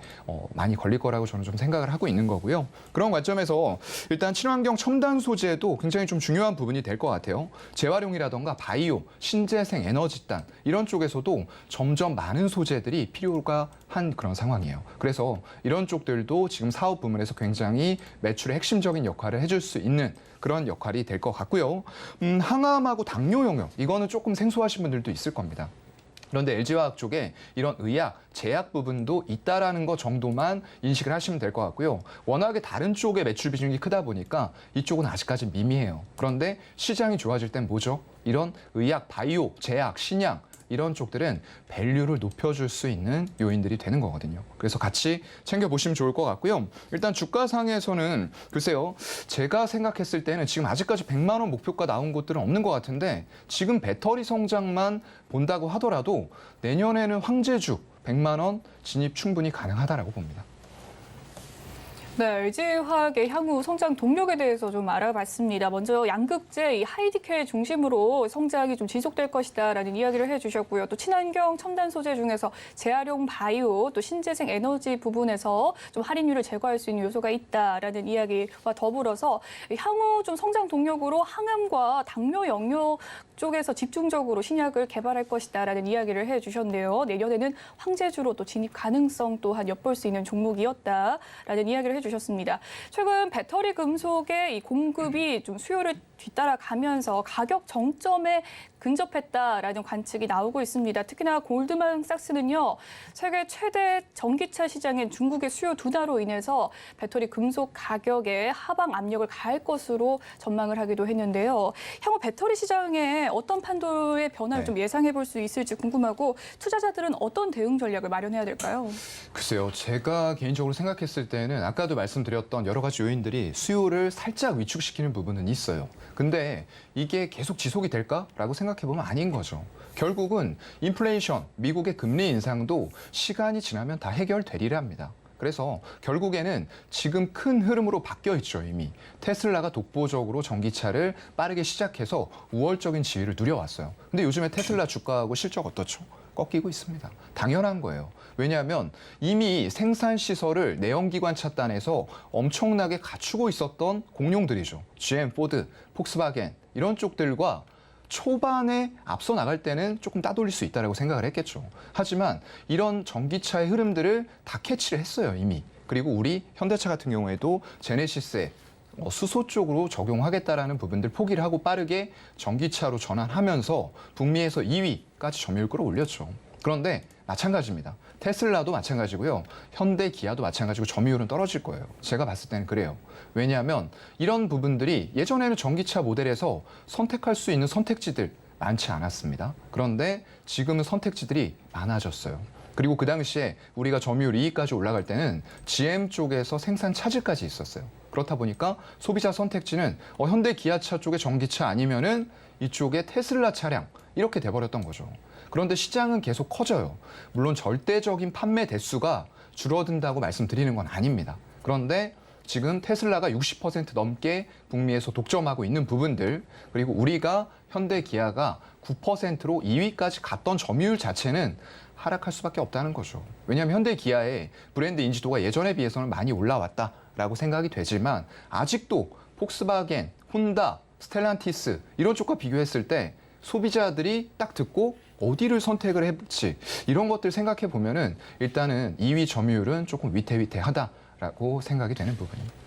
많이 걸릴 거라고 저는 좀 생각을 하고 있는 거고요. 그런 관점에서 일단 친환경 첨단 소재도 굉장히 좀 중요한 부분이 될 것 같아요. 재활용이라던가 바이오, 신재생 에너지단 이런 쪽에서도 점점 많은 소재들이 필요가 한 그런 상황이에요. 그래서 이런 쪽들도 지금 사업 부문에서 굉장히 매출의 핵심적인 역할을 해줄 수 있는 그런 역할이 될 것 같고요. 항암하고 당뇨 영역 이거는 조금 생소하신 분들도 있을 겁니다. 그런데 LG화학 쪽에 이런 의약, 제약 부분도 있다라는 것 정도만 인식을 하시면 될 것 같고요. 워낙에 다른 쪽의 매출 비중이 크다 보니까 이쪽은 아직까지 미미해요. 그런데 시장이 좋아질 땐 뭐죠? 이런 의약, 바이오, 제약, 신약 이런 쪽들은 밸류를 높여줄 수 있는 요인들이 되는 거거든요. 그래서 같이 챙겨보시면 좋을 것 같고요. 일단 주가상에서는 글쎄요. 제가 생각했을 때는 지금 아직까지 100만 원 목표가 나온 곳들은 없는 것 같은데 지금 배터리 성장만 본다고 하더라도 내년에는 황제주 100만 원 진입 충분히 가능하다라고 봅니다. 네, LG화학의 향후 성장 동력에 대해서 좀 알아봤습니다. 먼저 양극재, 이 하이니켈 중심으로 성장이 좀 지속될 것이다라는 이야기를 해주셨고요. 또 친환경 첨단 소재 중에서 재활용 바이오, 또 신재생 에너지 부분에서 좀 할인율을 제거할 수 있는 요소가 있다라는 이야기와 더불어서 향후 좀 성장 동력으로 항암과 당뇨 영역 쪽에서 집중적으로 신약을 개발할 것이다라는 이야기를 해주셨네요. 내년에는 황제주로 또 진입 가능성 또한 엿볼 수 있는 종목이었다라는 이야기를 해주셨습니다. 최근 배터리 금속의 이 공급이 좀 수요를 뒤따라가면서 가격 정점에 근접했다라는 관측이 나오고 있습니다. 특히나 골드만삭스는요, 세계 최대 전기차 시장인 중국의 수요 둔화로 인해서 배터리 금속 가격에 하방 압력을 가할 것으로 전망을 하기도 했는데요. 향후 배터리 시장에 어떤 판도의 변화를 좀 예상해 볼 수 있을지 궁금하고 투자자들은 어떤 대응 전략을 마련해야 될까요? 글쎄요. 제가 개인적으로 생각했을 때는 아까도 말씀드렸던 여러 가지 요인들이 수요를 살짝 위축시키는 부분은 있어요. 근데 이게 계속 지속이 될까라고 생각해보면 아닌 거죠. 결국은 인플레이션, 미국의 금리 인상도 시간이 지나면 다 해결되리랍니다. 그래서 결국에는 지금 큰 흐름으로 바뀌어 있죠, 이미. 테슬라가 독보적으로 전기차를 빠르게 시작해서 우월적인 지위를 누려왔어요. 근데 요즘에 테슬라 주가하고 실적 어떻죠? 꺾이고 있습니다. 당연한 거예요. 왜냐하면 이미 생산 시설을 내연기관차 단에서 엄청나게 갖추고 있었던 공룡들이죠. GM, 포드, 폭스바겐 이런 쪽들과 초반에 앞서 나갈 때는 조금 따돌릴 수 있다고 생각을 했겠죠. 하지만 이런 전기차의 흐름들을 다 캐치를 했어요, 이미. 그리고 우리 현대차 같은 경우에도 제네시스에 수소 쪽으로 적용하겠다라는 부분들 포기를 하고 빠르게 전기차로 전환하면서 북미에서 2위까지 점유율 끌어올렸죠. 그런데 마찬가지입니다. 테슬라도 마찬가지고요. 현대, 기아도 마찬가지고 점유율은 떨어질 거예요. 제가 봤을 때는 그래요. 왜냐하면 이런 부분들이 예전에는 전기차 모델에서 선택할 수 있는 선택지들 많지 않았습니다. 그런데 지금은 선택지들이 많아졌어요. 그리고 그 당시에 우리가 점유율 2위까지 올라갈 때는 GM 쪽에서 생산 차질까지 있었어요. 그렇다 보니까 소비자 선택지는 현대 기아차 쪽의 전기차 아니면은 이쪽에 테슬라 차량 이렇게 돼버렸던 거죠. 그런데 시장은 계속 커져요. 물론 절대적인 판매 대수가 줄어든다고 말씀드리는 건 아닙니다. 그런데 지금 테슬라가 60% 넘게 북미에서 독점하고 있는 부분들, 그리고 우리가 현대 기아가 9%로 2위까지 갔던 점유율 자체는 하락할 수밖에 없다는 거죠. 왜냐하면 현대 기아의 브랜드 인지도가 예전에 비해서는 많이 올라왔다라고 생각이 되지만 아직도 폭스바겐, 혼다, 스텔란티스 이런 쪽과 비교했을 때 소비자들이 딱 듣고 어디를 선택을 해볼지 이런 것들 생각해 보면은 일단은 2위 점유율은 조금 위태위태하다라고 생각이 되는 부분입니다.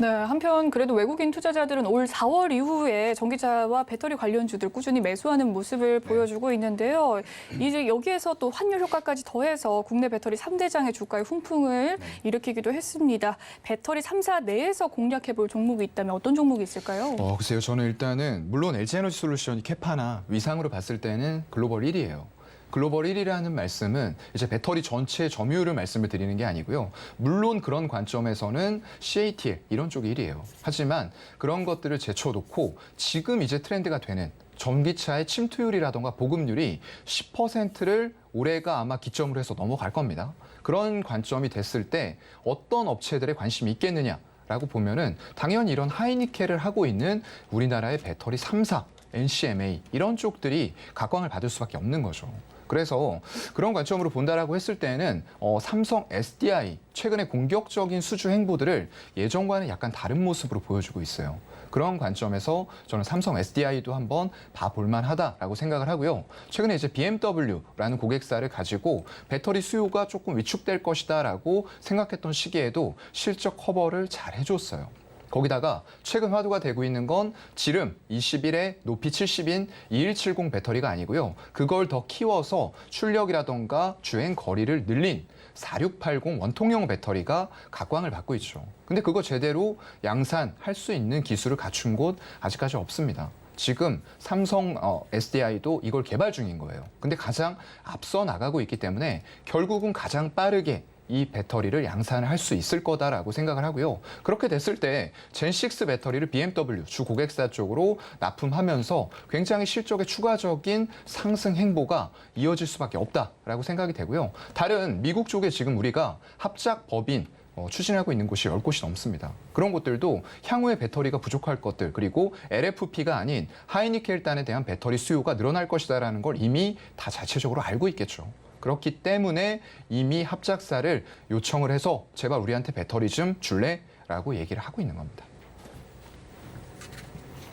네, 한편 그래도 외국인 투자자들은 올 4월 이후에 전기차와 배터리 관련주들 꾸준히 매수하는 모습을 보여주고 있는데요. 이제 여기에서 또 환율 효과까지 더해서 국내 배터리 3대장의 주가의 훈풍을 일으키기도 했습니다. 배터리 3사 내에서 공략해볼 종목이 있다면 어떤 종목이 있을까요? 글쎄요. 저는 일단은 물론 LG에너지솔루션이 캐파나 위상으로 봤을 때는 글로벌 1위예요. 글로벌 1위라는 말씀은 이제 배터리 전체 점유율을 말씀을 드리는 게 아니고요. 물론 그런 관점에서는 CATL 이런 쪽이 1위예요. 하지만 그런 것들을 제쳐놓고 지금 이제 트렌드가 되는 전기차의 침투율이라던가 보급률이 10%를 올해가 아마 기점으로 해서 넘어갈 겁니다. 그런 관점이 됐을 때 어떤 업체들에 관심이 있겠느냐라고 보면은 당연히 이런 하이니켈을 하고 있는 우리나라의 배터리 3사, NCMA 이런 쪽들이 각광을 받을 수밖에 없는 거죠. 그래서 그런 관점으로 본다라고 했을 때는 삼성 SDI 최근에 공격적인 수주 행보들을 예전과는 약간 다른 모습으로 보여주고 있어요. 그런 관점에서 저는 삼성 SDI도 한번 봐볼 만하다라고 생각을 하고요. 최근에 이제 BMW라는 고객사를 가지고 배터리 수요가 조금 위축될 것이다라고 생각했던 시기에도 실적 커버를 잘 해줬어요. 거기다가 최근 화두가 되고 있는 건 지름 21에 높이 70인 2170 배터리가 아니고요. 그걸 더 키워서 출력이라던가 주행 거리를 늘린 4680 원통형 배터리가 각광을 받고 있죠. 근데 그거 제대로 양산할 수 있는 기술을 갖춘 곳 아직까지 없습니다. 지금 삼성 SDI도 이걸 개발 중인 거예요. 근데 가장 앞서 나가고 있기 때문에 결국은 가장 빠르게 이 배터리를 양산을 할 수 있을 거다라고 생각을 하고요. 그렇게 됐을 때 젠6 배터리를 BMW 주 고객사 쪽으로 납품하면서 굉장히 실적의 추가적인 상승 행보가 이어질 수밖에 없다라고 생각이 되고요. 다른 미국 쪽에 지금 우리가 합작 법인 추진하고 있는 곳이 10곳이 넘습니다. 그런 곳들도 향후에 배터리가 부족할 것들 그리고 LFP가 아닌 하이니켈단에 대한 배터리 수요가 늘어날 것이다라는 걸 이미 다 자체적으로 알고 있겠죠. 그렇기 때문에 이미 합작사를 요청을 해서 제발 우리한테 배터리 좀 줄래? 라고 얘기를 하고 있는 겁니다.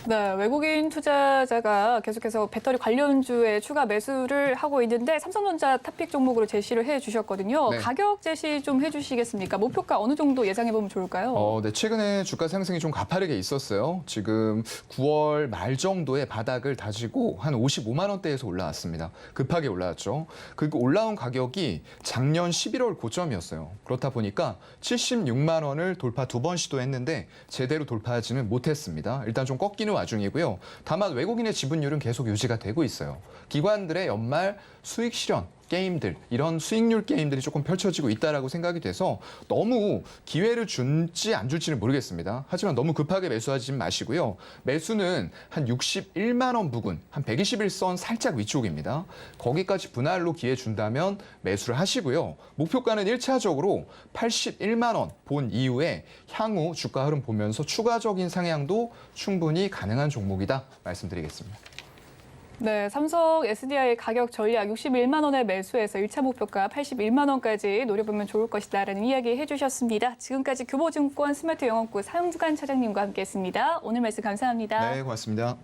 네, 외국인 투자자가 계속해서 배터리 관련주에 추가 매수를 하고 있는데 삼성전자 탑픽 종목으로 제시를 해주셨거든요. 네. 가격 제시 좀 해주시겠습니까? 목표가 어느 정도 예상해보면 좋을까요? 네, 최근에 주가 상승이 좀 가파르게 있었어요. 지금 9월 말 정도의 바닥을 다지고 한 55만 원대에서 올라왔습니다. 급하게 올라왔죠. 그 올라온 가격이 작년 11월 고점이었어요. 그렇다 보니까 76만 원을 돌파 2번 시도했는데 제대로 돌파하지는 못했습니다. 일단 좀 꺾이는 와중이고요. 다만 외국인의 지분율은 계속 유지가 되고 있어요. 기관들의 연말 수익 실현 게임들, 이런 수익률 게임들이 조금 펼쳐지고 있다라고 생각이 돼서 너무 기회를 줄지 안 줄지는 모르겠습니다. 하지만 너무 급하게 매수하지 마시고요. 매수는 한 61만 원 부근, 한 121선 살짝 위쪽입니다. 거기까지 분할로 기회 준다면 매수를 하시고요. 목표가는 1차적으로 81만 원 본 이후에 향후 주가 흐름 보면서 추가적인 상향도 충분히 가능한 종목이다 말씀드리겠습니다. 네, 삼성 SDI 가격 전략 61만 원에 매수해서 1차 목표가 81만 원까지 노려보면 좋을 것이다라는 이야기 해주셨습니다. 지금까지 교보증권 스마트 영업부 상주간 차장님과 함께했습니다. 오늘 말씀 감사합니다. 네, 고맙습니다.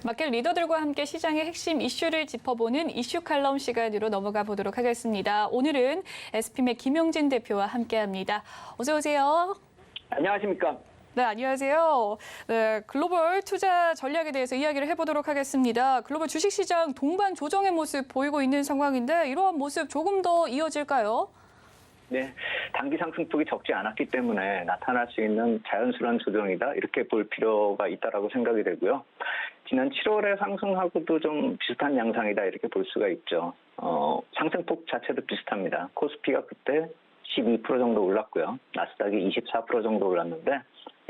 마켓 리더들과 함께 시장의 핵심 이슈를 짚어보는 이슈 칼럼 시간으로 넘어가 보도록 하겠습니다. 오늘은 SPM의 김용진 대표와 함께합니다. 어서 오세요. 안녕하십니까. 네, 안녕하세요. 네, 글로벌 투자 전략에 대해서 이야기를 해보도록 하겠습니다. 글로벌 주식시장 동반 조정의 모습 보이고 있는 상황인데 이러한 모습 조금 더 이어질까요? 네, 단기 상승폭이 적지 않았기 때문에 나타날 수 있는 자연스러운 조정이다 이렇게 볼 필요가 있다라고 생각이 되고요. 지난 7월의 상승하고도 좀 비슷한 양상이다 이렇게 볼 수가 있죠. 상승폭 자체도 비슷합니다. 코스피가 그때 12% 정도 올랐고요. 나스닥이 24% 정도 올랐는데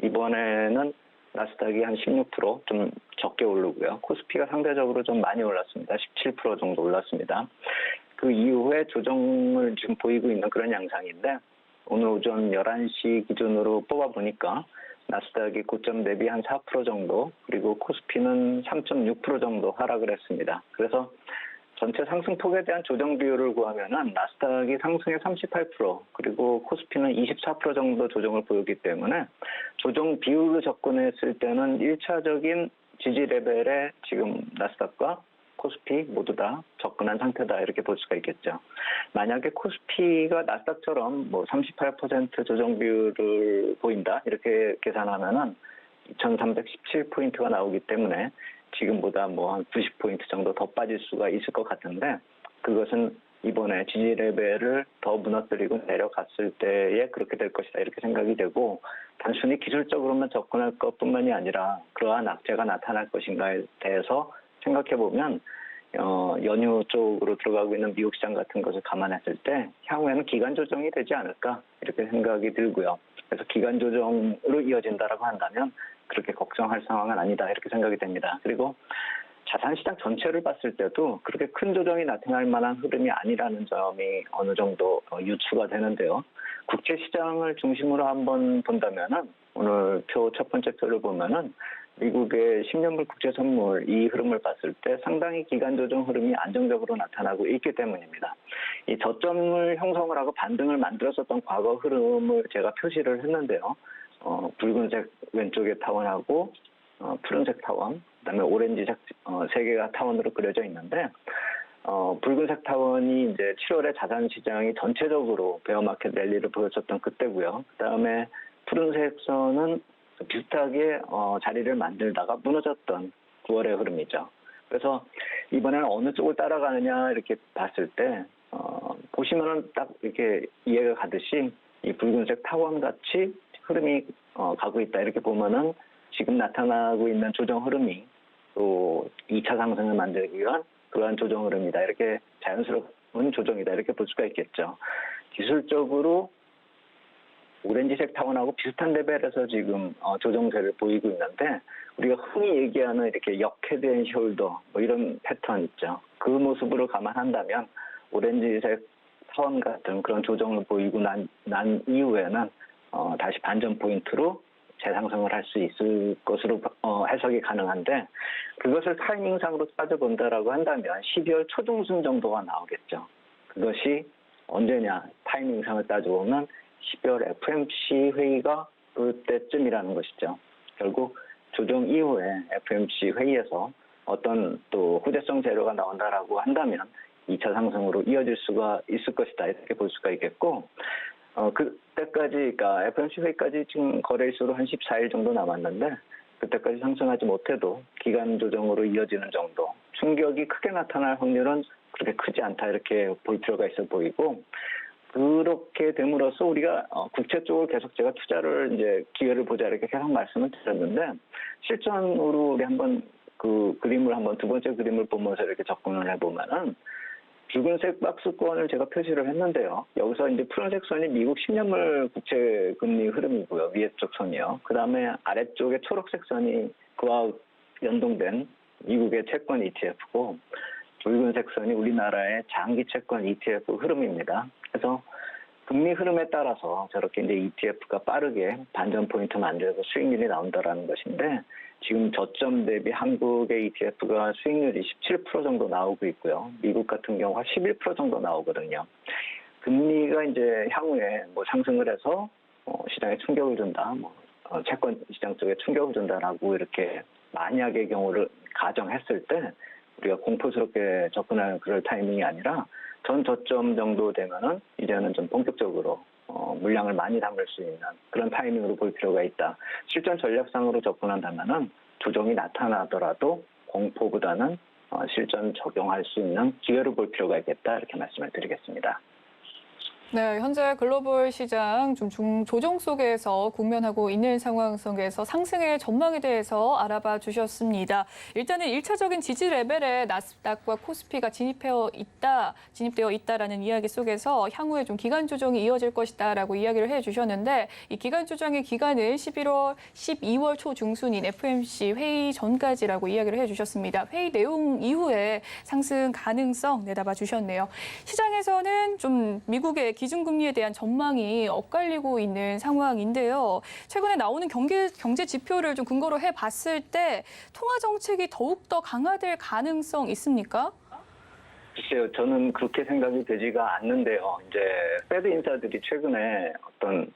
이번에는 나스닥이 한 16% 좀 적게 오르고요. 코스피가 상대적으로 좀 많이 올랐습니다. 17% 정도 올랐습니다. 그 이후에 조정을 지금 보이고 있는 그런 양상인데 오늘 오전 11시 기준으로 뽑아보니까 나스닥이 고점 대비 한 4% 정도 그리고 코스피는 3.6% 정도 하락을 했습니다. 그래서 전체 상승폭에 대한 조정 비율을 구하면은 나스닥이 상승의 38% 그리고 코스피는 24% 정도 조정을 보였기 때문에 조정 비율로 접근했을 때는 1차적인 지지 레벨에 지금 나스닥과 코스피 모두 다 접근한 상태다 이렇게 볼 수가 있겠죠. 만약에 코스피가 나스닥처럼 뭐 38% 조정 비율을 보인다 이렇게 계산하면은 2,317포인트가 나오기 때문에 지금보다 뭐 한 90포인트 정도 더 빠질 수가 있을 것 같은데 그것은 이번에 지지 레벨을 더 무너뜨리고 내려갔을 때에 그렇게 될 것이다 이렇게 생각이 되고 단순히 기술적으로만 접근할 것뿐만이 아니라 그러한 악재가 나타날 것인가에 대해서 생각해보면 연휴 쪽으로 들어가고 있는 미국 시장 같은 것을 감안했을 때 향후에는 기간 조정이 되지 않을까 이렇게 생각이 들고요. 그래서 기간 조정으로 이어진다라고 한다면 그렇게 걱정할 상황은 아니다 이렇게 생각이 됩니다. 그리고 자산시장 전체를 봤을 때도 그렇게 큰 조정이 나타날 만한 흐름이 아니라는 점이 어느 정도 유추가 되는데요. 국제시장을 중심으로 한번 본다면은 오늘 표 첫 번째 표를 보면은 미국의 10년물 국제선물 이 흐름을 봤을 때 상당히 기간 조정 흐름이 안정적으로 나타나고 있기 때문입니다. 이 저점을 형성을 하고 반등을 만들었었던 과거 흐름을 제가 표시를 했는데요. 붉은색 왼쪽에 타원하고 푸른색 타원, 그다음에 오렌지색 세 개가 타원으로 그려져 있는데 붉은색 타원이 이제 7월에 자산시장이 전체적으로 베어마켓 랠리를 보였었던 그때고요. 그다음에 푸른색 선은 비슷하게 자리를 만들다가 무너졌던 9월의 흐름이죠. 그래서 이번에는 어느 쪽을 따라가느냐 이렇게 봤을 때 보시면은 딱 이렇게 이해가 가듯이 이 붉은색 타원 같이 흐름이 가고 있다 이렇게 보면은 지금 나타나고 있는 조정 흐름이 또 2차 상승을 만들기 위한 그러한 조정 흐름이다 이렇게 자연스러운 조정이다 이렇게 볼 수가 있겠죠. 기술적으로 오렌지색 타원하고 비슷한 레벨에서 지금 조정세를 보이고 있는데 우리가 흔히 얘기하는 이렇게 역헤드 앤 숄더 뭐 이런 패턴 있죠. 그 모습으로 감안한다면 오렌지색 타원 같은 그런 조정을 보이고 난 이후에는 다시 반전 포인트로 재상승을 할 수 있을 것으로 해석이 가능한데 그것을 타이밍상으로 따져본다라고 한다면 12월 초중순 정도가 나오겠죠. 그것이 언제냐 타이밍상을 따져보면 12월 FMC 회의가 그때쯤이라는 것이죠. 결국 조정 이후에 FMC 회의에서 어떤 또 후대성 재료가 나온다라고 한다면 2차 상승으로 이어질 수가 있을 것이다 이렇게 볼 수가 있겠고 그때까지 그러니까 FMC 회의까지 지금 거래일수로 한 14일 정도 남았는데 그때까지 상승하지 못해도 기간 조정으로 이어지는 정도 충격이 크게 나타날 확률은 그렇게 크지 않다 이렇게 볼 필요가 있어 보이고 그렇게 됨으로써 우리가 국채 쪽을 계속 제가 투자를 이제 기회를 보자 이렇게 계속 말씀을 드렸는데 실전으로 우리 한번 그 그림을 한번 두 번째 그림을 보면서 이렇게 접근을 해보면은 붉은색 박스권을 제가 표시를 했는데요. 여기서 이제 푸른색 선이 미국 10년물 국채 금리 흐름이고요. 위에 쪽 선이요. 그 다음에 아래쪽에 초록색 선이 그와 연동된 미국의 채권 ETF고 붉은색 선이 우리나라의 장기 채권 ETF 흐름입니다. 그래서 금리 흐름에 따라서 저렇게 이제 ETF가 빠르게 반전 포인트 만들어서 수익률이 나온다라는 것인데 지금 저점 대비 한국의 ETF가 수익률이 17% 정도 나오고 있고요. 미국 같은 경우가 11% 정도 나오거든요. 금리가 이제 향후에 뭐 상승을 해서 시장에 충격을 준다, 채권 시장 쪽에 충격을 준다라고 이렇게 만약의 경우를 가정했을 때 우리가 공포스럽게 접근하는 그럴 타이밍이 아니라 전 저점 정도 되면은 이제는 좀 본격적으로 물량을 많이 담을 수 있는 그런 타이밍으로 볼 필요가 있다. 실전 전략상으로 접근한다면은 조정이 나타나더라도 공포보다는 실전 적용할 수 있는 기회로 볼 필요가 있겠다 이렇게 말씀을 드리겠습니다. 네, 현재 글로벌 시장 좀 조정 속에서 국면하고 있는 상황 속에서 상승의 전망에 대해서 알아봐 주셨습니다. 일단은 1차적인 지지 레벨에 나스닥과 코스피가 진입되어 있다라는 이야기 속에서 향후에 좀 기간 조정이 이어질 것이다라고 이야기를 해 주셨는데 이 기간 조정의 기간은 12월 초 중순인 FOMC 회의 전까지라고 이야기를 해 주셨습니다. 회의 내용 이후에 상승 가능성 내다봐 주셨네요. 시장에서는 좀 미국의 기준금리에 대한 전망이 엇갈리고 있는 상황인데요. 최근에 나오는 경제 지표를 좀 근거로 해봤을 때 통화 정책이 더욱더 강화될 가능성 있습니까? 글쎄요, 저는 그렇게 생각이 되지가 않는데요. 이제 페드 인사들이 최근에 어떤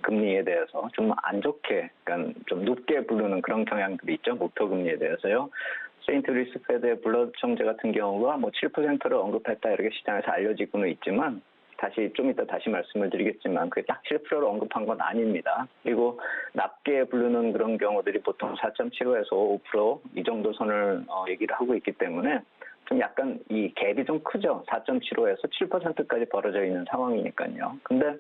금리에 대해서 좀 안 좋게, 그러니까 좀 높게 부르는 그런 경향들이 있죠. 목표 금리에 대해서요. 세인트 루이스 페드의 블러드 총재 같은 경우가 뭐 7%를 언급했다 이렇게 시장에서 알려지고는 있지만 좀 이따 다시 말씀을 드리겠지만 그게 딱 7%를 언급한 건 아닙니다. 그리고 낮게 부르는 그런 경우들이 보통 4.75에서 5% 이 정도 선을 얘기를 하고 있기 때문에 좀 약간 이 갭이 좀 크죠. 4.75에서 7%까지 벌어져 있는 상황이니까요. 근데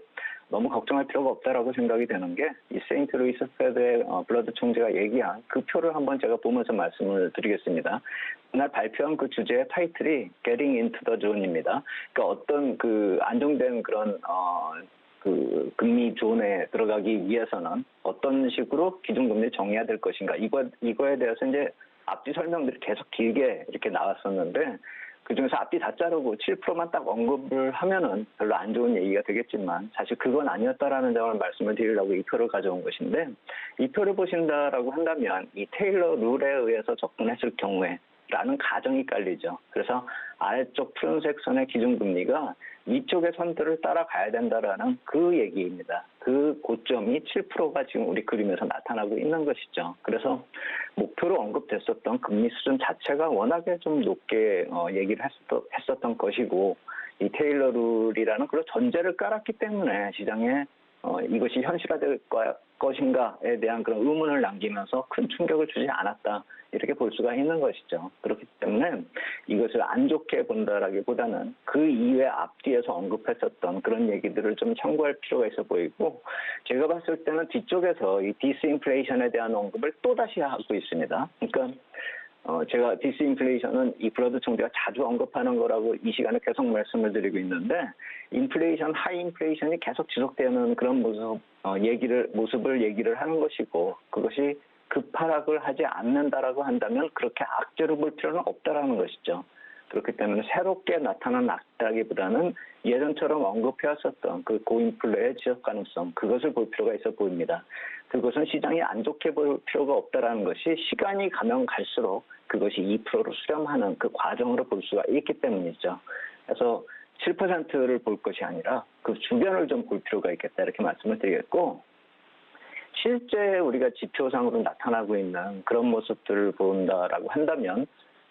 너무 걱정할 필요가 없다라고 생각이 되는 게 이 세인트 루이스 페드의 블러드 총재가 얘기한 그 표를 한번 제가 보면서 말씀을 드리겠습니다. 그날 발표한 그 주제의 타이틀이 Getting into the Zone입니다. 그러니까 어떤 그 안정된 그런 그 금리 존에 들어가기 위해서는 어떤 식으로 기준금리 정해야 될 것인가 이거에 대해서 이제 앞뒤 설명들이 계속 길게 이렇게 나왔었는데 그중에서 앞뒤 다 자르고 7%만 딱 언급을 하면은 별로 안 좋은 얘기가 되겠지만 사실 그건 아니었다라는 점을 말씀을 드리려고 이 표를 가져온 것인데 이 표를 보신다라고 한다면 이 테일러 룰에 의해서 접근했을 경우에 라는 가정이 깔리죠. 그래서 아래쪽 푸른색 선의 기준금리가 위쪽의 선들을 따라가야 된다라는 그 얘기입니다. 그 고점이 7%가 지금 우리 그림에서 나타나고 있는 것이죠. 그래서 목표로 언급됐었던 금리 수준 자체가 워낙에 좀 높게 얘기를 했었던 것이고 이 테일러 룰이라는 그런 전제를 깔았기 때문에 시장에 이것이 현실화될 것인가에 대한 그런 의문을 남기면서 큰 충격을 주지 않았다. 이렇게 볼 수가 있는 것이죠. 그렇기 때문에 이것을 안 좋게 본다라기보다는 그 이외 앞뒤에서 언급했었던 그런 얘기들을 좀 참고할 필요가 있어 보이고 제가 봤을 때는 뒤쪽에서 이 디스인플레이션에 대한 언급을 또다시 하고 있습니다. 그러니까 제가 디스인플레이션은 이 블러드 총재가 자주 언급하는 거라고 이 시간에 계속 말씀을 드리고 있는데 인플레이션, 하이 인플레이션이 계속 지속되는 그런 모습을 얘기를 하는 것이고 그것이 급하락을 하지 않는다라고 한다면 그렇게 악재로 볼 필요는 없다라는 것이죠. 그렇기 때문에 새롭게 나타난 낙다기보다는 예전처럼 언급해왔었던 그 고인플레의 지속 가능성 그것을 볼 필요가 있어 보입니다. 그것은 시장이 안 좋게 볼 필요가 없다라는 것이 시간이 가면 갈수록 그것이 2%로 수렴하는 그 과정으로 볼 수가 있기 때문이죠. 그래서 7%를 볼 것이 아니라 그 주변을 좀 볼 필요가 있겠다 이렇게 말씀을 드리겠고 실제 우리가 지표상으로 나타나고 있는 그런 모습들을 본다라고 한다면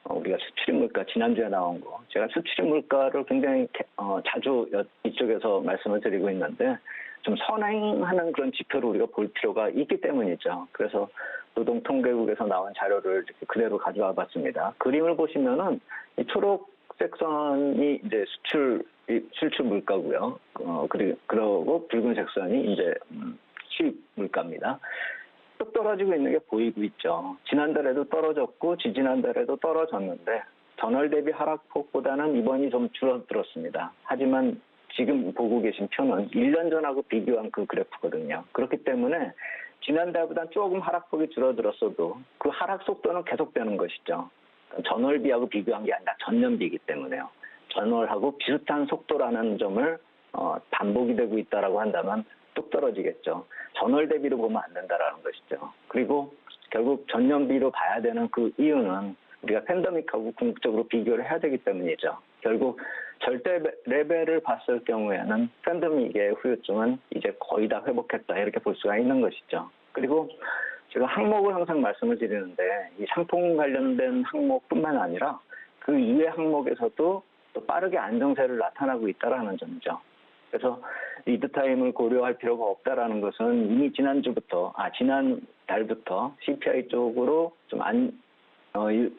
우리가 수출입 물가 지난주에 나온 거 제가 수출입 물가를 굉장히 자주 이쪽에서 말씀을 드리고 있는데 좀 선행하는 그런 지표를 우리가 볼 필요가 있기 때문이죠. 그래서 노동통계국에서 나온 자료를 이렇게 그대로 가져와 봤습니다. 그림을 보시면은 이 초록색 선이 이제 수출 물가고요. 그리고 붉은색 선이 이제 수입 물가입니다. 뚝 떨어지고 있는 게 보이고 있죠. 지난달에도 떨어졌고 지지난달에도 떨어졌는데 전월 대비 하락폭보다는 이번이 좀 줄어들었습니다. 하지만 지금 보고 계신 표는 1년 전하고 비교한 그 그래프거든요. 그렇기 때문에 지난달보다 조금 하락폭이 줄어들었어도 그 하락 속도는 계속되는 것이죠. 전월비하고 비교한 게 아니라 전년비이기 때문에요. 전월하고 비슷한 속도라는 점을 반복이 되고 있다라고 한다면 뚝 떨어지겠죠. 전월 대비로 보면 안 된다라는 것이죠. 그리고 결국 전년비로 봐야 되는 그 이유는 우리가 팬데믹하고 궁극적으로 비교를 해야 되기 때문이죠. 결국 절대 레벨을 봤을 경우에는 팬데믹의 후유증은 이제 거의 다 회복했다 이렇게 볼 수가 있는 것이죠. 그리고 제가 항목을 항상 말씀을 드리는데 이 상품 관련된 항목뿐만 아니라 그 이외 항목에서도 또 빠르게 안정세를 나타나고 있다라는 점이죠. 그래서 리드타임을 고려할 필요가 없다라는 것은 이미 지난 달부터 CPI 쪽으로 좀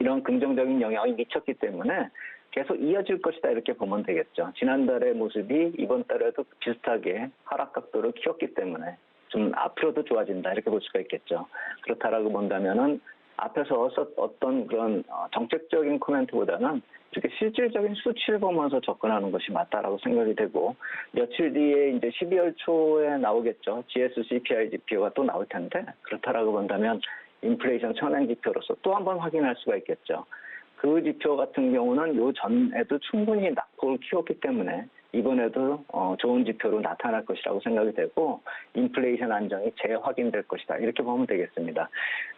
이런 긍정적인 영향이 미쳤기 때문에 계속 이어질 것이다 이렇게 보면 되겠죠. 지난달의 모습이 이번 달에도 비슷하게 하락 각도를 키웠기 때문에 좀 앞으로도 좋아진다 이렇게 볼 수가 있겠죠. 그렇다라고 본다면은 앞에서 어떤 그런 정책적인 코멘트보다는 이렇게 실질적인 수치를 보면서 접근하는 것이 맞다라고 생각이 되고 며칠 뒤에 이제 12월 초에 나오겠죠. GS CPI 지표가 또 나올 텐데 그렇다라고 본다면 인플레이션 선행 지표로서 또 한 번 확인할 수가 있겠죠. 그 지표 같은 경우는 요 전에도 충분히 낙폭을 키웠기 때문에 이번에도 좋은 지표로 나타날 것이라고 생각이 되고 인플레이션 안정이 재확인될 것이다 이렇게 보면 되겠습니다.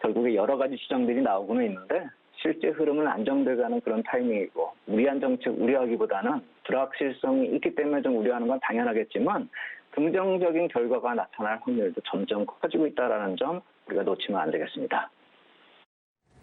결국에 여러 가지 추정들이 나오고는 있는데 실제 흐름은 안정돼가는 그런 타이밍이고 무리한 정책 우려하기보다는 불확실성이 있기 때문에 좀 우려하는 건 당연하겠지만 긍정적인 결과가 나타날 확률도 점점 커지고 있다는 점 우리가 놓치면 안 되겠습니다.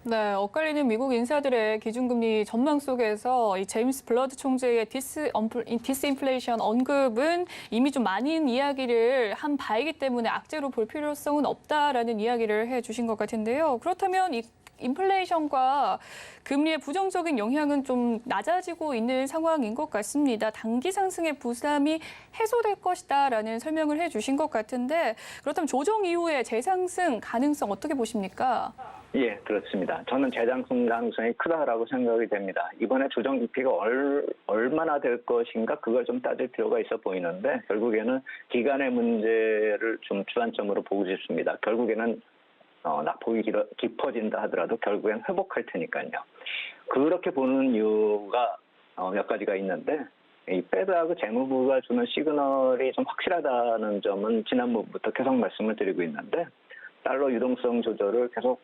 네, 엇갈리는 미국 인사들의 기준금리 전망 속에서 이 제임스 블러드 총재의 디스인플레이션 언급은 이미 좀 많은 이야기를 한 바이기 때문에 악재로 볼 필요성은 없다라는 이야기를 해주신 것 같은데요. 그렇다면 이 인플레이션과 금리의 부정적인 영향은 좀 낮아지고 있는 상황인 것 같습니다. 단기 상승의 부담이 해소될 것이다라는 설명을 해주신 것 같은데 그렇다면 조정 이후에 재상승 가능성 어떻게 보십니까? 예, 그렇습니다. 저는 재상승 가능성이 크다라고 생각이 됩니다. 이번에 조정 깊이가 얼마나 될 것인가 그걸 좀 따질 필요가 있어 보이는데 결국에는 기간의 문제를 좀 주안점으로 보고 싶습니다. 결국에는 낙폭이 깊어진다 하더라도 결국엔 회복할 테니까요. 그렇게 보는 이유가 몇 가지가 있는데 이 페드하고 재무부가 주는 시그널이 좀 확실하다는 점은 지난번부터 계속 말씀을 드리고 있는데 달러 유동성 조절을 계속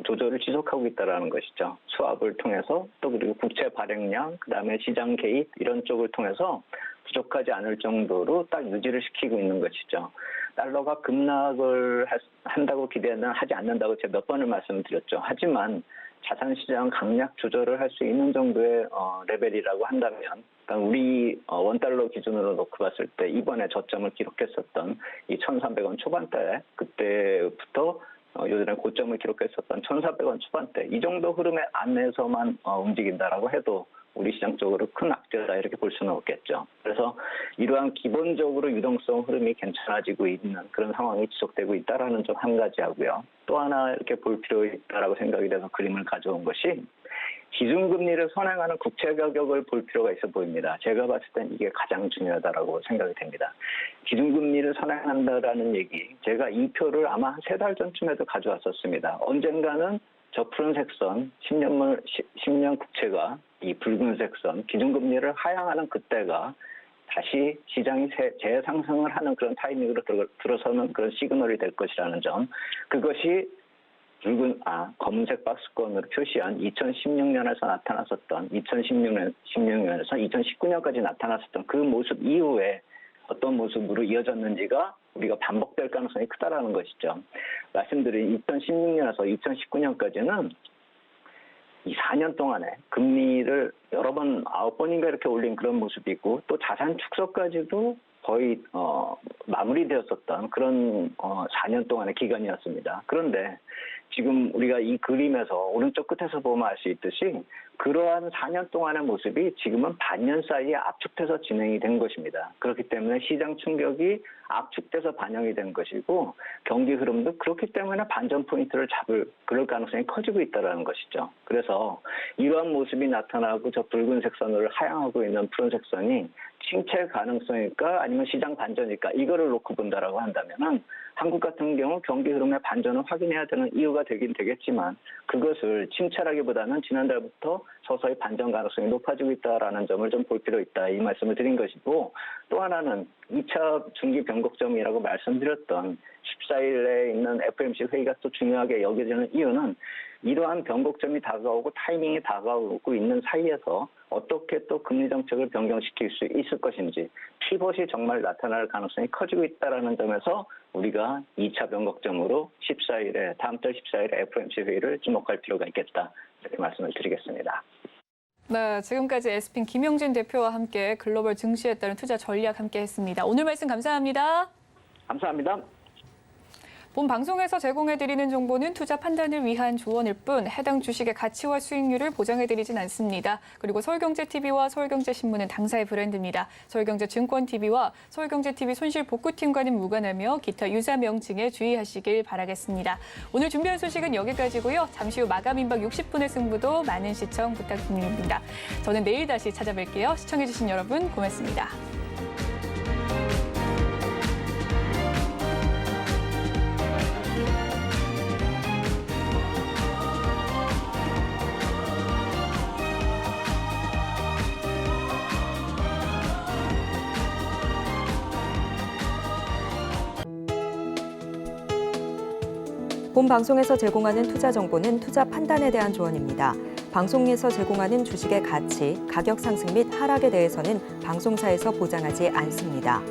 조절을 지속하고 있다는 것이죠. 수합을 통해서 또 그리고 국채 발행량, 그다음에 시장 개입 이런 쪽을 통해서 부족하지 않을 정도로 딱 유지를 시키고 있는 것이죠. 달러가 급락을 한다고 기대는 하지 않는다고 제가 몇 번을 말씀드렸죠. 하지만 자산시장 강약 조절을 할 수 있는 정도의 레벨이라고 한다면 그러니까 우리 원달러 기준으로 놓고 봤을 때 이번에 저점을 기록했었던 이 1,300원 초반대 그때부터 요즘에 고점을 기록했었던 1,400원 초반대 이 정도 흐름의 안에서만 움직인다라고 해도 우리 시장 쪽으로 큰 악재다 이렇게 볼 수는 없겠죠. 그래서 이러한 기본적으로 유동성 흐름이 괜찮아지고 있는 그런 상황이 지속되고 있다라는 점 한 가지 하고요. 또 하나 이렇게 볼 필요 있다라고 생각이 돼서 그림을 가져온 것이 기준금리를 선행하는 국채 가격을 볼 필요가 있어 보입니다. 제가 봤을 땐 이게 가장 중요하다라고 생각이 됩니다. 기준금리를 선행한다라는 얘기, 제가 이 표를 아마 한 3달 전쯤에도 가져왔었습니다. 언젠가는 저 푸른색 선, 10년 국채가 이 붉은색 선, 기준금리를 하향하는 그때가 다시 시장이 재상승을 하는 그런 타이밍으로 들어서는 그런 시그널이 될 것이라는 점, 그것이 검은색 박스권으로 표시한 2016년에서 나타났었던 2016년에서 2019년까지 나타났었던 그 모습 이후에 어떤 모습으로 이어졌는지가 우리가 반복될 가능성이 크다라는 것이죠. 말씀드린 2016년에서 2019년까지는 이 4년 동안에 금리를 여러 번 9번인가 이렇게 올린 그런 모습이 있고 또 자산 축소까지도 거의 마무리되었었던 그런 4년 동안의 기간이었습니다. 그런데 지금 우리가 이 그림에서 오른쪽 끝에서 보면 알 수 있듯이 그러한 4년 동안의 모습이 지금은 반년 사이에 압축돼서 진행이 된 것입니다. 그렇기 때문에 시장 충격이 압축돼서 반영이 된 것이고 경기 흐름도 그렇기 때문에 반전 포인트를 잡을 그럴 가능성이 커지고 있다는 것이죠. 그래서 이러한 모습이 나타나고 저 붉은색 선을 하향하고 있는 푸른색 선이 침체 가능성일까 아니면 시장 반전일까 이거를 놓고 본다라고 한다면은 한국 같은 경우 경기 흐름의 반전을 확인해야 되는 이유가 되긴 되겠지만 그것을 침체라기보다는 지난달부터 서서히 반전 가능성이 높아지고 있다라는 점을 좀 볼 필요 있다 이 말씀을 드린 것이고 또 하나는 2차 중기 변곡점이라고 말씀드렸던 14일에 있는 FOMC 회의가 또 중요하게 여겨지는 이유는 이러한 변곡점이 다가오고 타이밍이 다가오고 있는 사이에서 어떻게 또 금리 정책을 변경시킬 수 있을 것인지 피벗이 정말 나타날 가능성이 커지고 있다는 점에서 우리가 2차 변곡점으로 다음 달 14일에 FOMC 회의를 주목할 필요가 있겠다. 이렇게 말씀을 드리겠습니다. 네, 지금까지 에스핀 김용진 대표와 함께 글로벌 증시에 따른 투자 전략 함께했습니다. 오늘 말씀 감사합니다. 감사합니다. 본 방송에서 제공해드리는 정보는 투자 판단을 위한 조언일 뿐 해당 주식의 가치와 수익률을 보장해드리진 않습니다. 그리고 서울경제TV와 서울경제신문은 당사의 브랜드입니다. 서울경제증권TV와 서울경제TV 손실복구팀과는 무관하며 기타 유사 명칭에 주의하시길 바라겠습니다. 오늘 준비한 소식은 여기까지고요. 잠시 후 마감 임박 60분의 승부도 많은 시청 부탁드립니다. 저는 내일 다시 찾아뵐게요. 시청해주신 여러분 고맙습니다. 본 방송에서 제공하는 투자 정보는 투자 판단에 대한 조언입니다. 방송에서 제공하는 주식의 가치, 가격 상승 및 하락에 대해서는 방송사에서 보장하지 않습니다.